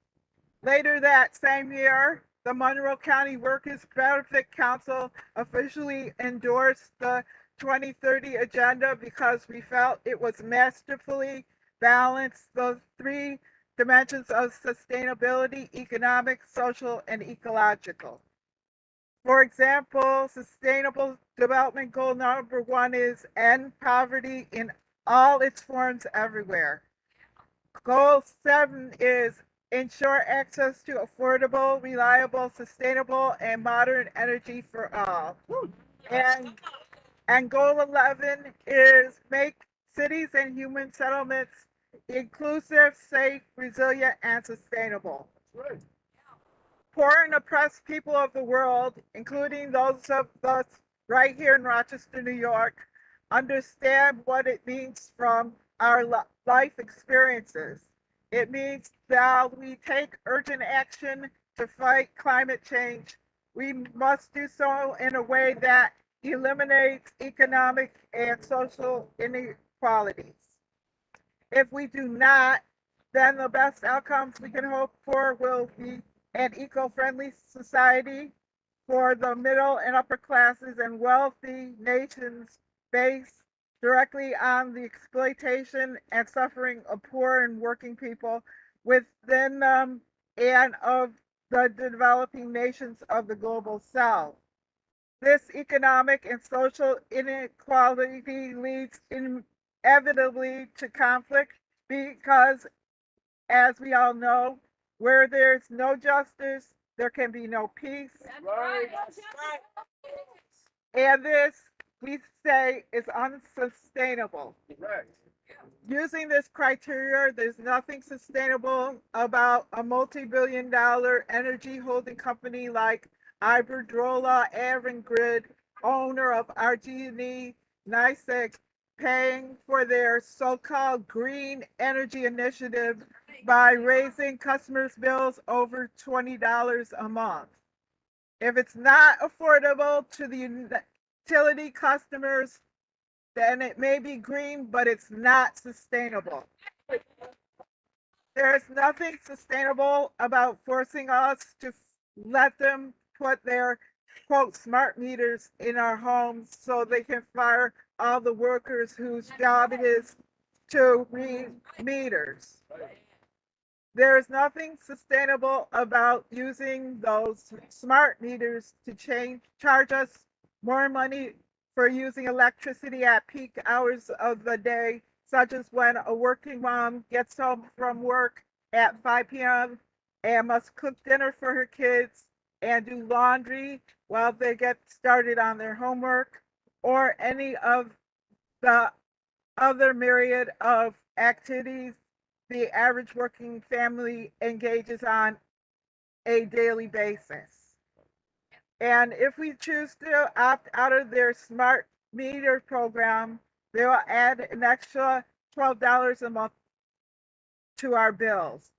Later that same year, the Monroe County Workers Benefit Council officially endorsed the 2030 Agenda because we felt it was masterfully balanced the three dimensions of sustainability: economic, social, and ecological. For example, Sustainable Development Goal number 1 is end poverty in all its forms everywhere. Goal 7 is ensure access to affordable, reliable, sustainable, and modern energy for all. And goal 11 is make cities and human settlements inclusive, safe, resilient, and sustainable. Poor and oppressed people of the world, including those of us right here in Rochester, New York, understand what it means from our life experiences. It means that we take urgent action to fight climate change. We must do so in a way that eliminates economic and social inequalities. If we do not, then the best outcomes we can hope for will be an eco-friendly society for the middle and upper classes and wealthy nations based directly on the exploitation and suffering of poor and working people within them and of the developing nations of the global south. This economic and social inequality leads inevitably to conflict because, as we all know, where there's no justice, there can be no peace. Right. And this, we say, is unsustainable. Right. Using this criteria, there's nothing sustainable about a multi-billion-dollar energy holding company like Iberdrola, Avangrid, owner of RG&E, NYSEG, paying for their so-called green energy initiative by raising customers' bills over $20 a month. If it's not affordable to the utility customers, then it may be green, but it's not sustainable. There's nothing sustainable about forcing us to let them put their quote, smart meters in our homes so they can fire all the workers whose job it is to read meters. There is nothing sustainable about using those smart meters to charge us more money for using electricity at peak hours of the day, such as when a working mom gets home from work at 5 p.m. and must cook dinner for her kids and do laundry while they get started on their homework, or any of the other myriad of activities the average working family engages on a daily basis. And if we choose to opt out of their smart meter program, they will add an extra $12 a month to our bills,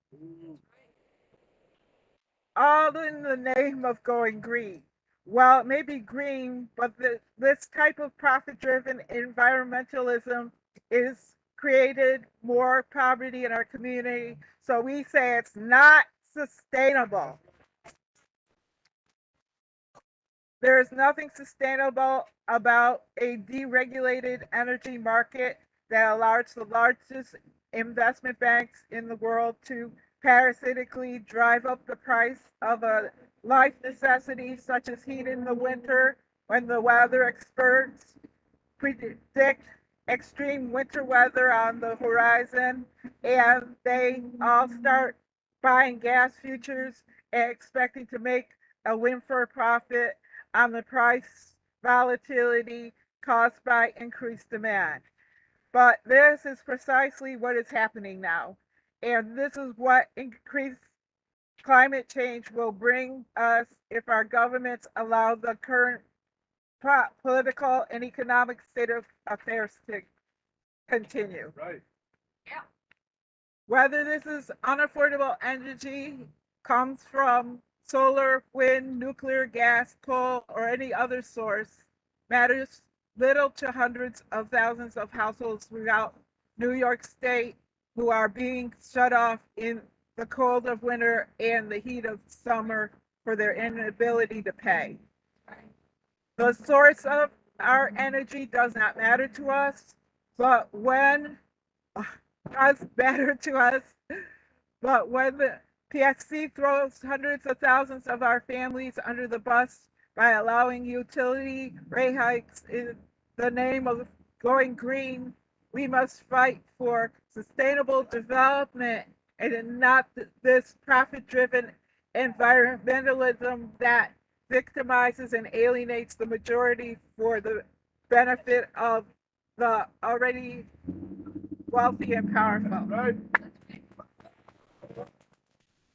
all in the name of going green. Well, it may be green, but this type of profit-driven environmentalism is created more poverty in our community. So we say it's not sustainable. There is nothing sustainable about a deregulated energy market that allows the largest investment banks in the world to parasitically drive up the price of a life necessity such as heat in the winter, when the weather experts predict extreme winter weather on the horizon, and they all start buying gas futures and expecting to make a win for a profit on the price volatility caused by increased demand. But this is precisely what is happening now. And this is what increased climate change will bring us if our governments allow the current political and economic state of affairs to continue. Right. Yeah. Whether this is unaffordable energy comes from solar, wind, nuclear, gas, coal, or any other source matters little to hundreds of thousands of households throughout New York State who are being shut off in the cold of winter and the heat of summer for their inability to pay. The source of our energy does not matter to us, but when does matter to us, but when the PSC throws hundreds of thousands of our families under the bus by allowing utility rate hikes in the name of going green, we must fight for sustainable development and not this profit-driven environmentalism that victimizes and alienates the majority for the benefit of the already wealthy and powerful. Right.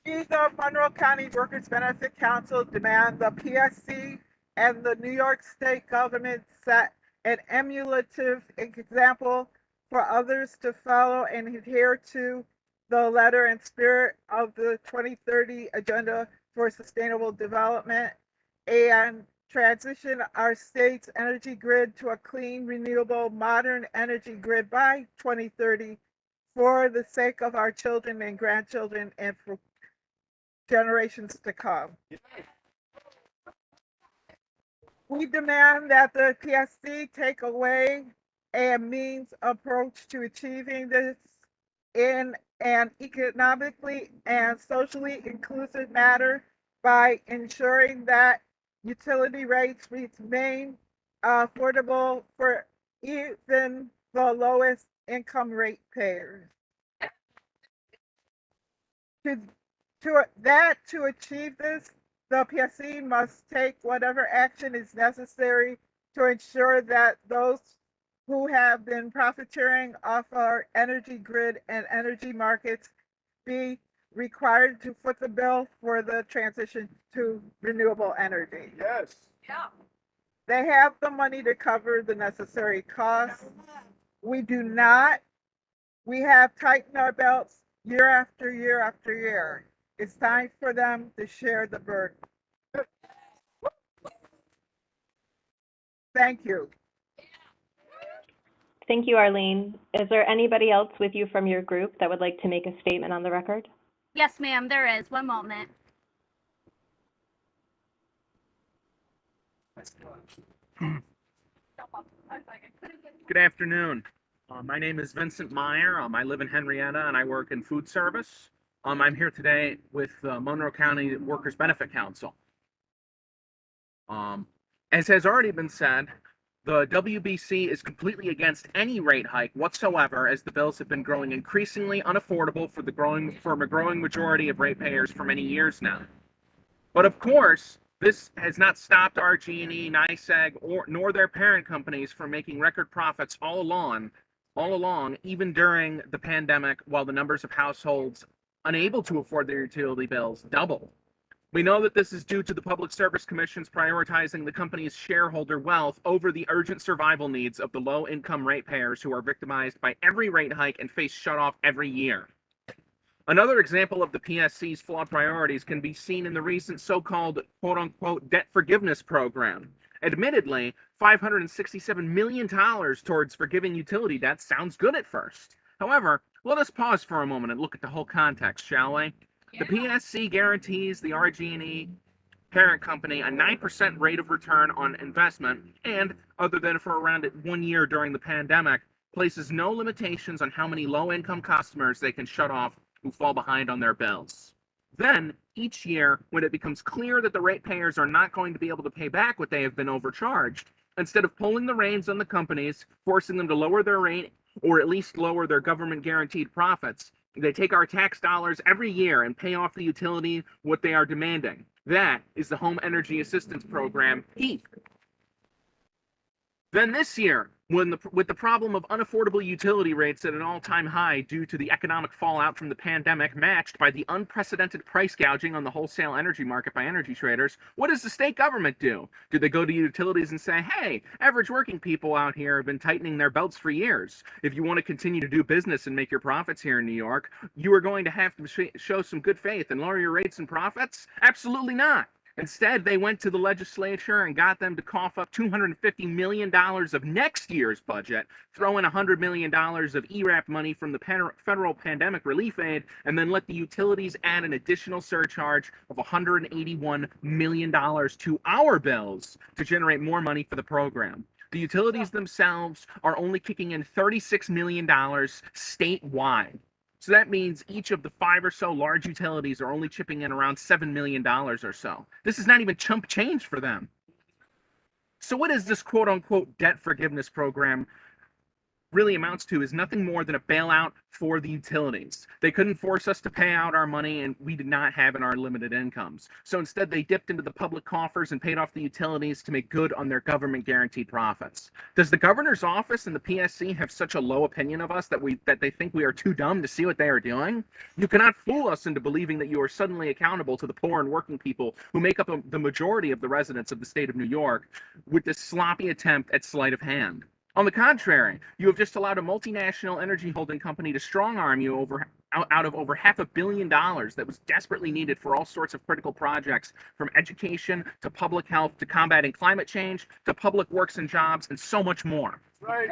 We, the Monroe County Workers Benefit Council, demand the PSC and the New York State government set an emulative example for others to follow and adhere to the letter and spirit of the 2030 Agenda for Sustainable Development, and transition our state's energy grid to a clean, renewable, modern energy grid by 2030 for the sake of our children and grandchildren and for generations to come. We demand that the PSC take away a means approach to achieving this in an economically and socially inclusive manner by ensuring that utility rates remain affordable for even the lowest income rate payers. To achieve this, the PSC must take whatever action is necessary to ensure that those who have been profiteering off our energy grid and energy markets be required to foot the bill for the transition to renewable energy. Yes. Yeah. They have the money to cover the necessary costs. We do not. We have tightened our belts year after year after year. It's time for them to share the burden. Thank you. Thank you, Arlene. Is there anybody else with you from your group that would like to make a statement on the record? Yes, ma'am, there is. One moment. Good afternoon. My name is Vincent Meyer. I live in Henrietta and I work in food service. I'm here today with Monroe County Workers Benefit Council. As has already been said, the WBC is completely against any rate hike whatsoever, as the bills have been growing increasingly unaffordable for a growing majority of ratepayers for many years now. But of course, this has not stopped RG&E, NYSEG, nor their parent companies from making record profits all along, even during the pandemic, while the numbers of households unable to afford their utility bills doubled. We know that this is due to the Public Service Commission's prioritizing the company's shareholder wealth over the urgent survival needs of the low-income ratepayers who are victimized by every rate hike and face shutoff every year. Another example of the PSC's flawed priorities can be seen in the recent so-called quote-unquote debt forgiveness program. Admittedly, $567 million towards forgiving utility debt sounds good at first. However, let us pause for a moment and look at the whole context, shall we? The PSC guarantees the RG&E parent company a 9% rate of return on investment and, other than for around 1 year during the pandemic, places no limitations on how many low-income customers they can shut off who fall behind on their bills. Then, each year, when it becomes clear that the ratepayers are not going to be able to pay back what they have been overcharged, instead of pulling the reins on the companies, forcing them to lower their rate or at least lower their government-guaranteed profits, they take our tax dollars every year and pay off the utility what they are demanding. That is the Home Energy Assistance Program, HEAP. Then this year, with the problem of unaffordable utility rates at an all-time high due to the economic fallout from the pandemic matched by the unprecedented price gouging on the wholesale energy market by energy traders, what does the state government do? Do they go to utilities and say, hey, average working people out here have been tightening their belts for years. If you want to continue to do business and make your profits here in New York, you are going to have to show some good faith and lower your rates and profits? Absolutely not. Instead, they went to the legislature and got them to cough up $250 million of next year's budget, throw in $100 million of ERAP money from the federal pandemic relief aid, and then let the utilities add an additional surcharge of $181 million to our bills to generate more money for the program. The utilities themselves are only kicking in $36 million statewide. So that means each of the 5 or so large utilities are only chipping in around $7 million or so. This is not even chump change for them. So what is this quote-unquote debt forgiveness program really amounts to is nothing more than a bailout for the utilities. They couldn't force us to pay out our money, and we did not have in our limited incomes. So instead, they dipped into the public coffers and paid off the utilities to make good on their government-guaranteed profits. Does the governor's office and the PSC have such a low opinion of us that they think we are too dumb to see what they are doing? You cannot fool us into believing that you are suddenly accountable to the poor and working people who make up the majority of the residents of the state of New York with this sloppy attempt at sleight of hand. On the contrary, you have just allowed a multinational energy holding company to strong-arm you out of over $500 million that was desperately needed for all sorts of critical projects, from education to public health to combating climate change to public works and jobs and so much more. Right.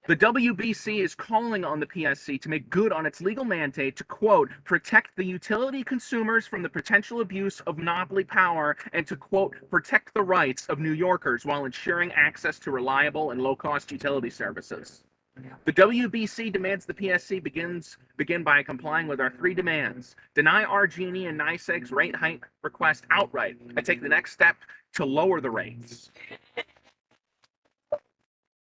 The WBC is calling on the PSC to make good on its legal mandate to, quote, protect the utility consumers from the potential abuse of monopoly power and to, quote, protect the rights of New Yorkers while ensuring access to reliable and low-cost utility services. The WBC demands the PSC begin by complying with our 3 demands. Deny RG&E and NYSEG's rate hike request outright and take the next step to lower the rates.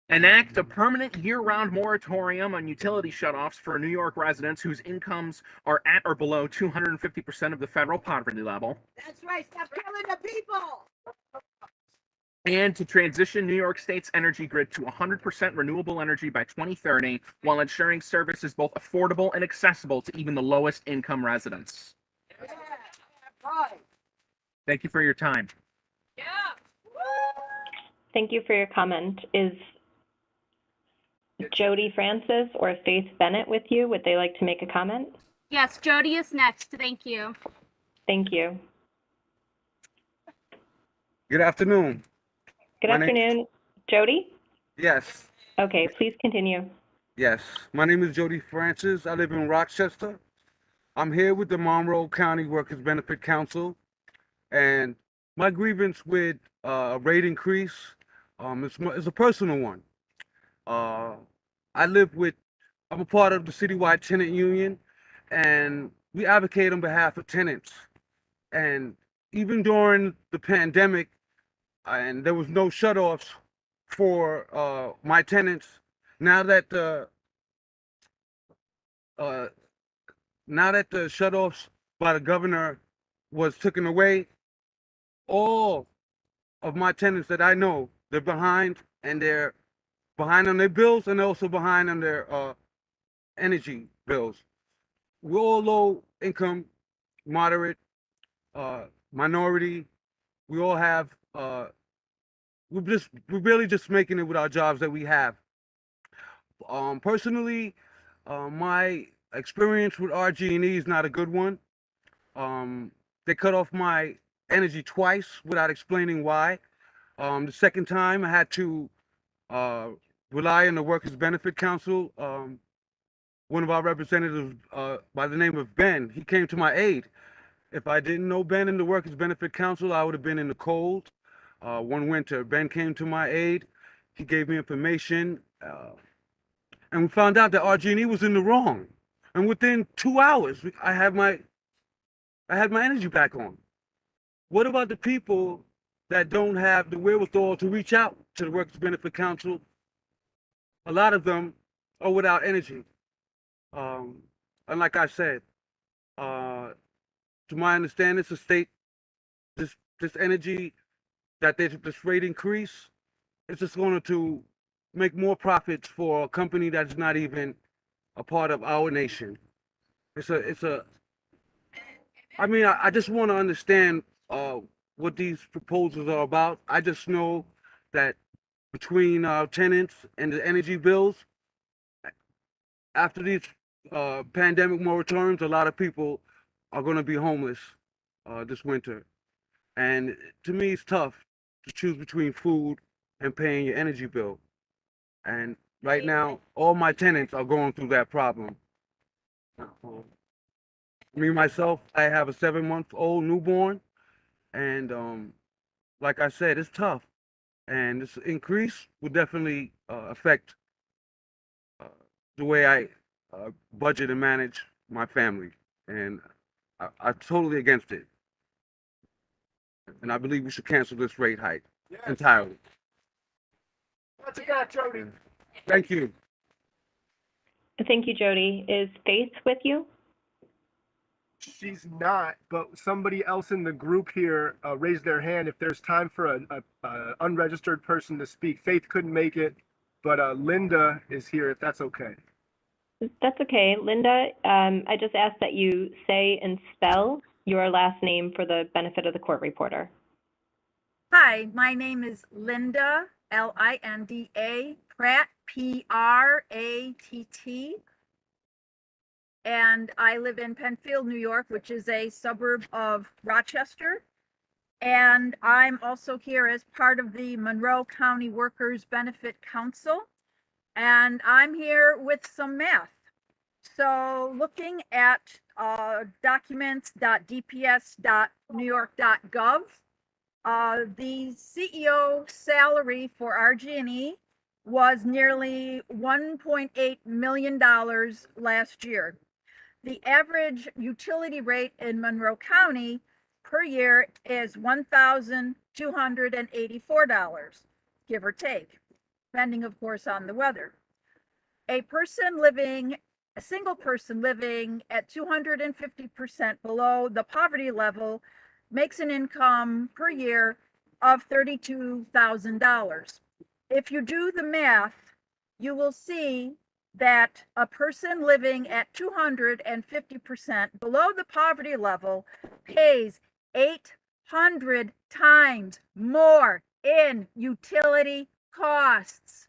Enact a permanent year-round moratorium on utility shutoffs for New York residents whose incomes are at or below 250% of the federal poverty level. That's right. Stop killing the people. And to transition New York State's energy grid to 100% renewable energy by 2030 while ensuring service is both affordable and accessible to even the lowest income residents. Yeah, right. Thank you for your time. Yeah. Thank you for your comment. Is Jody Francis or Faith Bennett with you? Would they like to make a comment? Yes, Jody is next. Thank you. Thank you. Good afternoon. Good afternoon. Jody? Yes. Okay, please continue. Yes. My name is Jody Francis. I live in Rochester. I'm here with the Monroe County Workers Benefit Council, and My grievance with a rate increase, it's a personal one. I live with, I'm a part of the citywide tenant union, and we advocate on behalf of tenants. And even during the pandemic, and there was no shutoffs for my tenants. Now that the uh, now that the shutoffs by the governor was taken away, all of my tenants that I know, they're behind, and they're behind on their bills, and they're also behind on their energy bills. We're all low income, moderate, minority. We all have we're barely just making it with our jobs that we have. Personally, my experience with RG&E is not a good one. They cut off my energy twice without explaining why. The second time I had to rely on the Workers Benefit Council. One of our representatives by the name of Ben, he came to my aid. If I didn't know Ben in the Workers Benefit Council, I would have been in the cold. One winter, Ben came to my aid. He gave me information, and we found out that RG&E was in the wrong. And within 2 hours, I had my energy back on. What about the people that don't have the wherewithal to reach out to the Workers Benefit Council? A lot of them are without energy. And like I said, to my understanding, it's a state, this energy that this rate increase is just going to make more profits for a company that's not even a part of our nation. I mean, I just want to understand what these proposals are about. I just know that between tenants and the energy bills, after these pandemic moratoriums, a lot of people are going to be homeless this winter. And to me, it's tough to choose between food and paying your energy bill. And right now, all my tenants are going through that problem. Me, myself, I have a 7-month-old newborn. And like I said, it's tough. And this increase would definitely affect the way I budget and manage my family. And I'm totally against it. And I believe we should cancel this rate hike entirely. That's a guy, Jody. Thank you. Thank you, Jody. Is Faith with you? She's not, but somebody else in the group here raised their hand. If there's time for a unregistered person to speak, Faith couldn't make it, but Linda is here, if that's okay. That's okay. Linda, I just asked that you say and spell your last name for the benefit of the court reporter. Hi, my name is Linda, Linda Pratt, Pratt, and I live in Penfield, New York, which is a suburb of Rochester. And I'm also here as part of the Monroe County Workers Benefit Council. And I'm here with some math. So looking at documents.dps.newyork.gov, the CEO salary for RG&E was nearly $1.8 million last year. The average utility rate in Monroe County per year is $1,284, give or take, depending, of course, on the weather. A single person living at 250% below the poverty level makes an income per year of $32,000. If you do the math, you will see that a person living at 250% below the poverty level pays 800 times more in utility costs.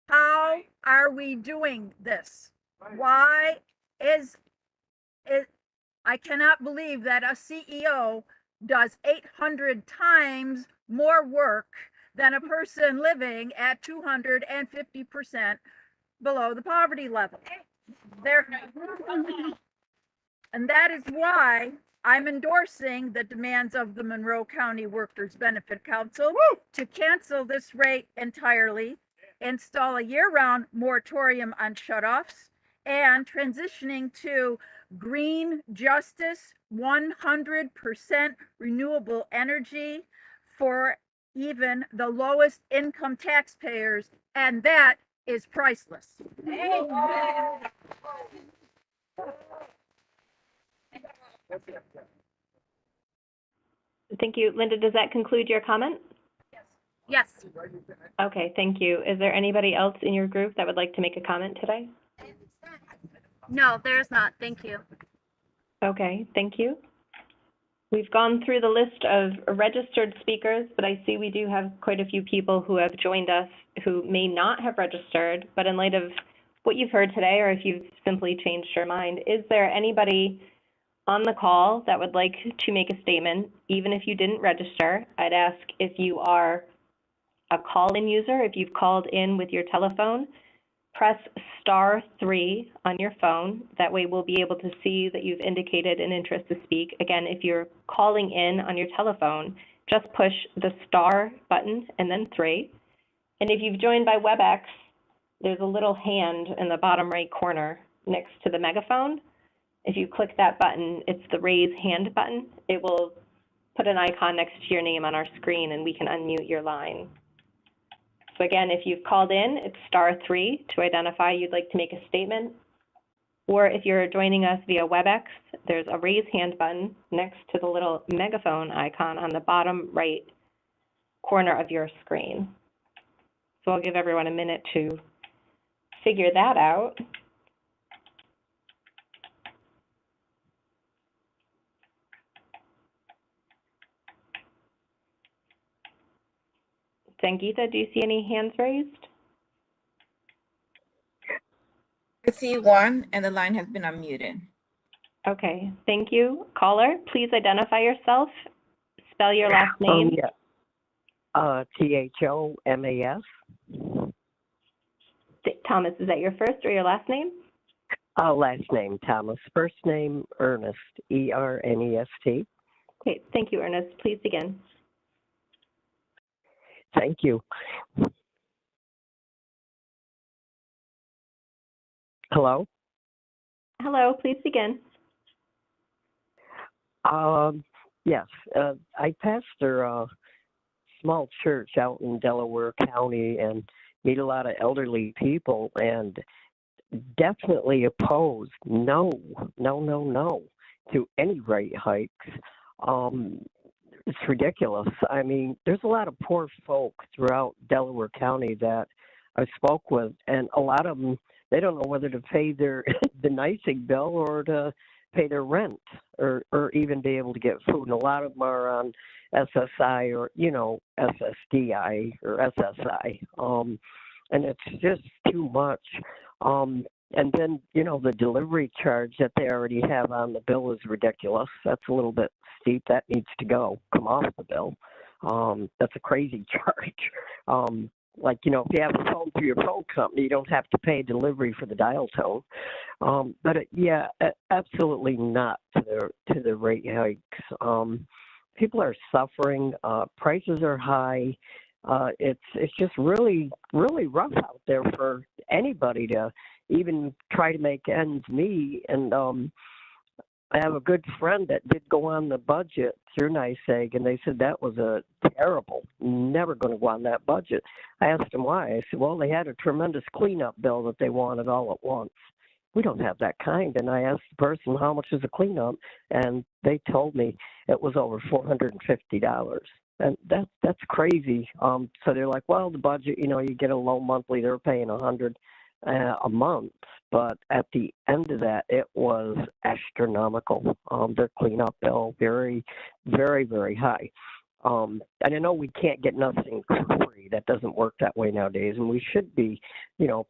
How are we doing this? Why is it? I cannot believe that a CEO does 800 times more work than a person living at 250% below the poverty level. And that is why I'm endorsing the demands of the Monroe County Workers Benefit Council to cancel this rate entirely, install a year-round moratorium on shutoffs, and transitioning to green justice, 100% renewable energy for even the lowest income taxpayers, and that is priceless. Thank you. Linda, does that conclude your comment? Yes. Okay, thank you. Is there anybody else in your group that would like to make a comment today? No, there's not. Thank you. Okay, thank you. We've gone through the list of registered speakers, but I see we do have quite a few people who have joined us who may not have registered, but in light of what you've heard today, or if you've simply changed your mind, is there anybody on the call that would like to make a statement, even if you didn't register? I'd ask if you are a call-in user, if you've called in with your telephone, press *3 on your phone. That way we'll be able to see that you've indicated an interest to speak. Again, if you're calling in on your telephone, just push the star button and then 3. And if you've joined by WebEx, there's a little hand in the bottom right corner next to the megaphone. If you click that button, it's the raise hand button. It will put an icon next to your name on our screen and we can unmute your line. So again, if you've called in, it's *3 to identify you'd like to make a statement. Or if you're joining us via WebEx, there's a raise hand button next to the little megaphone icon on the bottom right corner of your screen. So I'll give everyone a minute to figure that out. Sangeeta, do you see any hands raised? I see one, and the line has been unmuted. Okay, thank you. Caller, please identify yourself. Spell your last name. Yeah. Thomas. Thomas, is that your first or your last name? Last name, Thomas. First name, Ernest, Ernest. Okay, thank you, Ernest. Please begin. Thank you. Hello? Hello, please begin. Yes, I pastor a small church out in Delaware County and meet a lot of elderly people and definitely opposed no to any rate hikes. It's ridiculous. I mean, there's a lot of poor folk throughout Delaware County that I spoke with, and a lot of them, they don't know whether to pay their the NYSEG bill or to pay their rent or even be able to get food. And a lot of them are on SSI or, SSDI or SSI. And it's just too much. And then, the delivery charge that they already have on the bill is ridiculous. That's a little bit steep. That needs to come off the bill. That's a crazy charge. Like, if you have a phone through your phone company, you don't have to pay delivery for the dial tone. But absolutely not to the rate hikes. People are suffering. Prices are high. It's just really, really rough out there for anybody to even try to make ends meet. And I have a good friend that did go on the budget through NYSEG, and they said that was a terrible, never going to go on that budget. I asked them why. I said, well, they had a tremendous cleanup bill that they wanted all at once. We don't have that kind. And I asked the person, how much is a cleanup? And they told me it was over $450. And that's crazy. So they're like, well, the budget, you get a low monthly, they're paying $100 a month. But at the end of that, it was astronomical. Their cleanup bill, very, very, very high. And I know we can't get nothing free. That doesn't work that way nowadays. And we should be,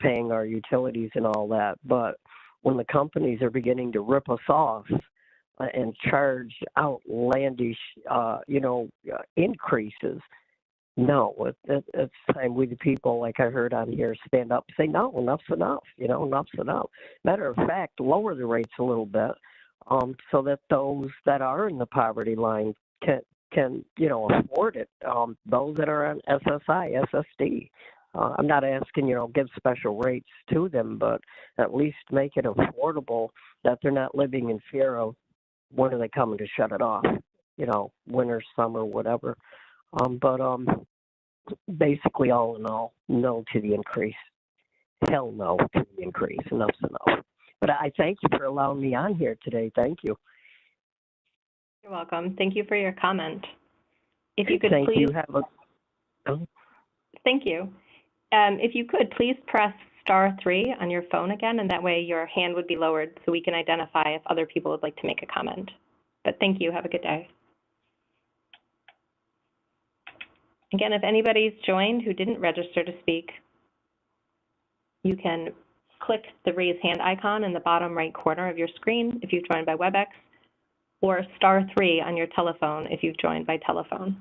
paying our utilities and all that. But when the companies are beginning to rip us off and charge outlandish, increases, no, it's time we the people, like I heard on here, stand up and say, no, enough's enough, enough's enough. Matter of fact, lower the rates a little bit. so that those that are in the poverty line can afford it. Those that are on SSI, SSD. I'm not asking, give special rates to them, but at least make it affordable that they're not living in fear of when are they coming to shut it off, winter, summer, whatever. But basically, all in all, no to the increase. Hell no to the increase. Enough's enough. But I thank you for allowing me on here today. Thank you. You're welcome. Thank you for your comment. If you could Thank please. you. Thank you. If you could please press *3 on your phone again, and that way your hand would be lowered so we can identify if other people would like to make a comment. But thank you. Have a good day. Again, if anybody's joined who didn't register to speak, you can click the raise hand icon in the bottom right corner of your screen if you've joined by WebEx, or *3 on your telephone if you've joined by telephone.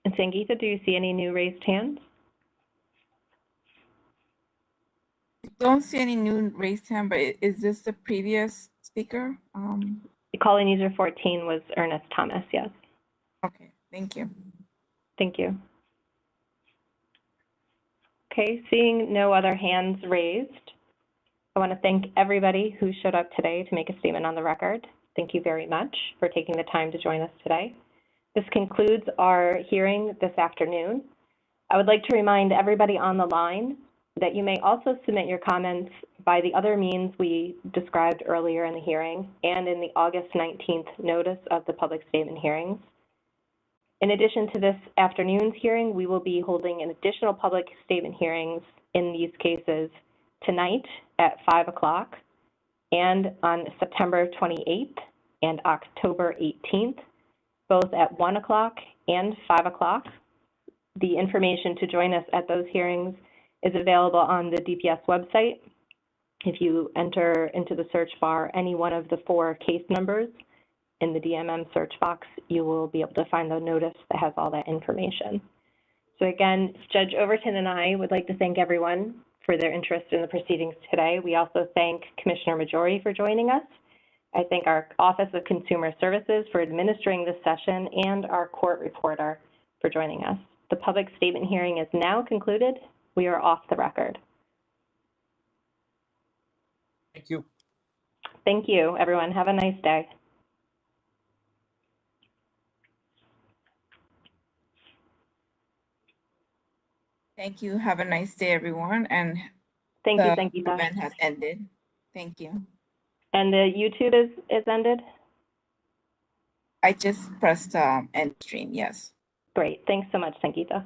And Sangeeta, do you see any new raised hands? I don't see any new raised hand, but is this the previous speaker? Calling user 14 was Ernest Thomas, yes. Okay, thank you. Thank you. Okay, seeing no other hands raised, I want to thank everybody who showed up today to make a statement on the record. Thank you very much for taking the time to join us today. This concludes our hearing this afternoon. I would like to remind everybody on the line that you may also submit your comments by the other means we described earlier in the hearing and in the August 19th notice of the public statement hearings. In addition to this afternoon's hearing, we will be holding an additional public statement hearings in these cases tonight at 5 o'clock and on September 28th and October 18th, both at 1 o'clock and 5 o'clock. The information to join us at those hearings is available on the DPS website. If you enter into the search bar any one of the 4 case numbers in the DMM search box, you will be able to find the notice that has all that information. So again, Judge Overton and I would like to thank everyone for their interest in the proceedings today. We also thank Commissioner Majori for joining us. I thank our Office of Consumer Services for administering this session and our court reporter for joining us. The public statement hearing is now concluded. We are off the record. Thank you. Thank you, everyone. Have a nice day. Thank you. Have a nice day, everyone. And thank you, Sangeeta. The event has ended. Thank you. And the YouTube is ended? I just pressed end stream, yes. Great. Thanks so much, Sangeeta.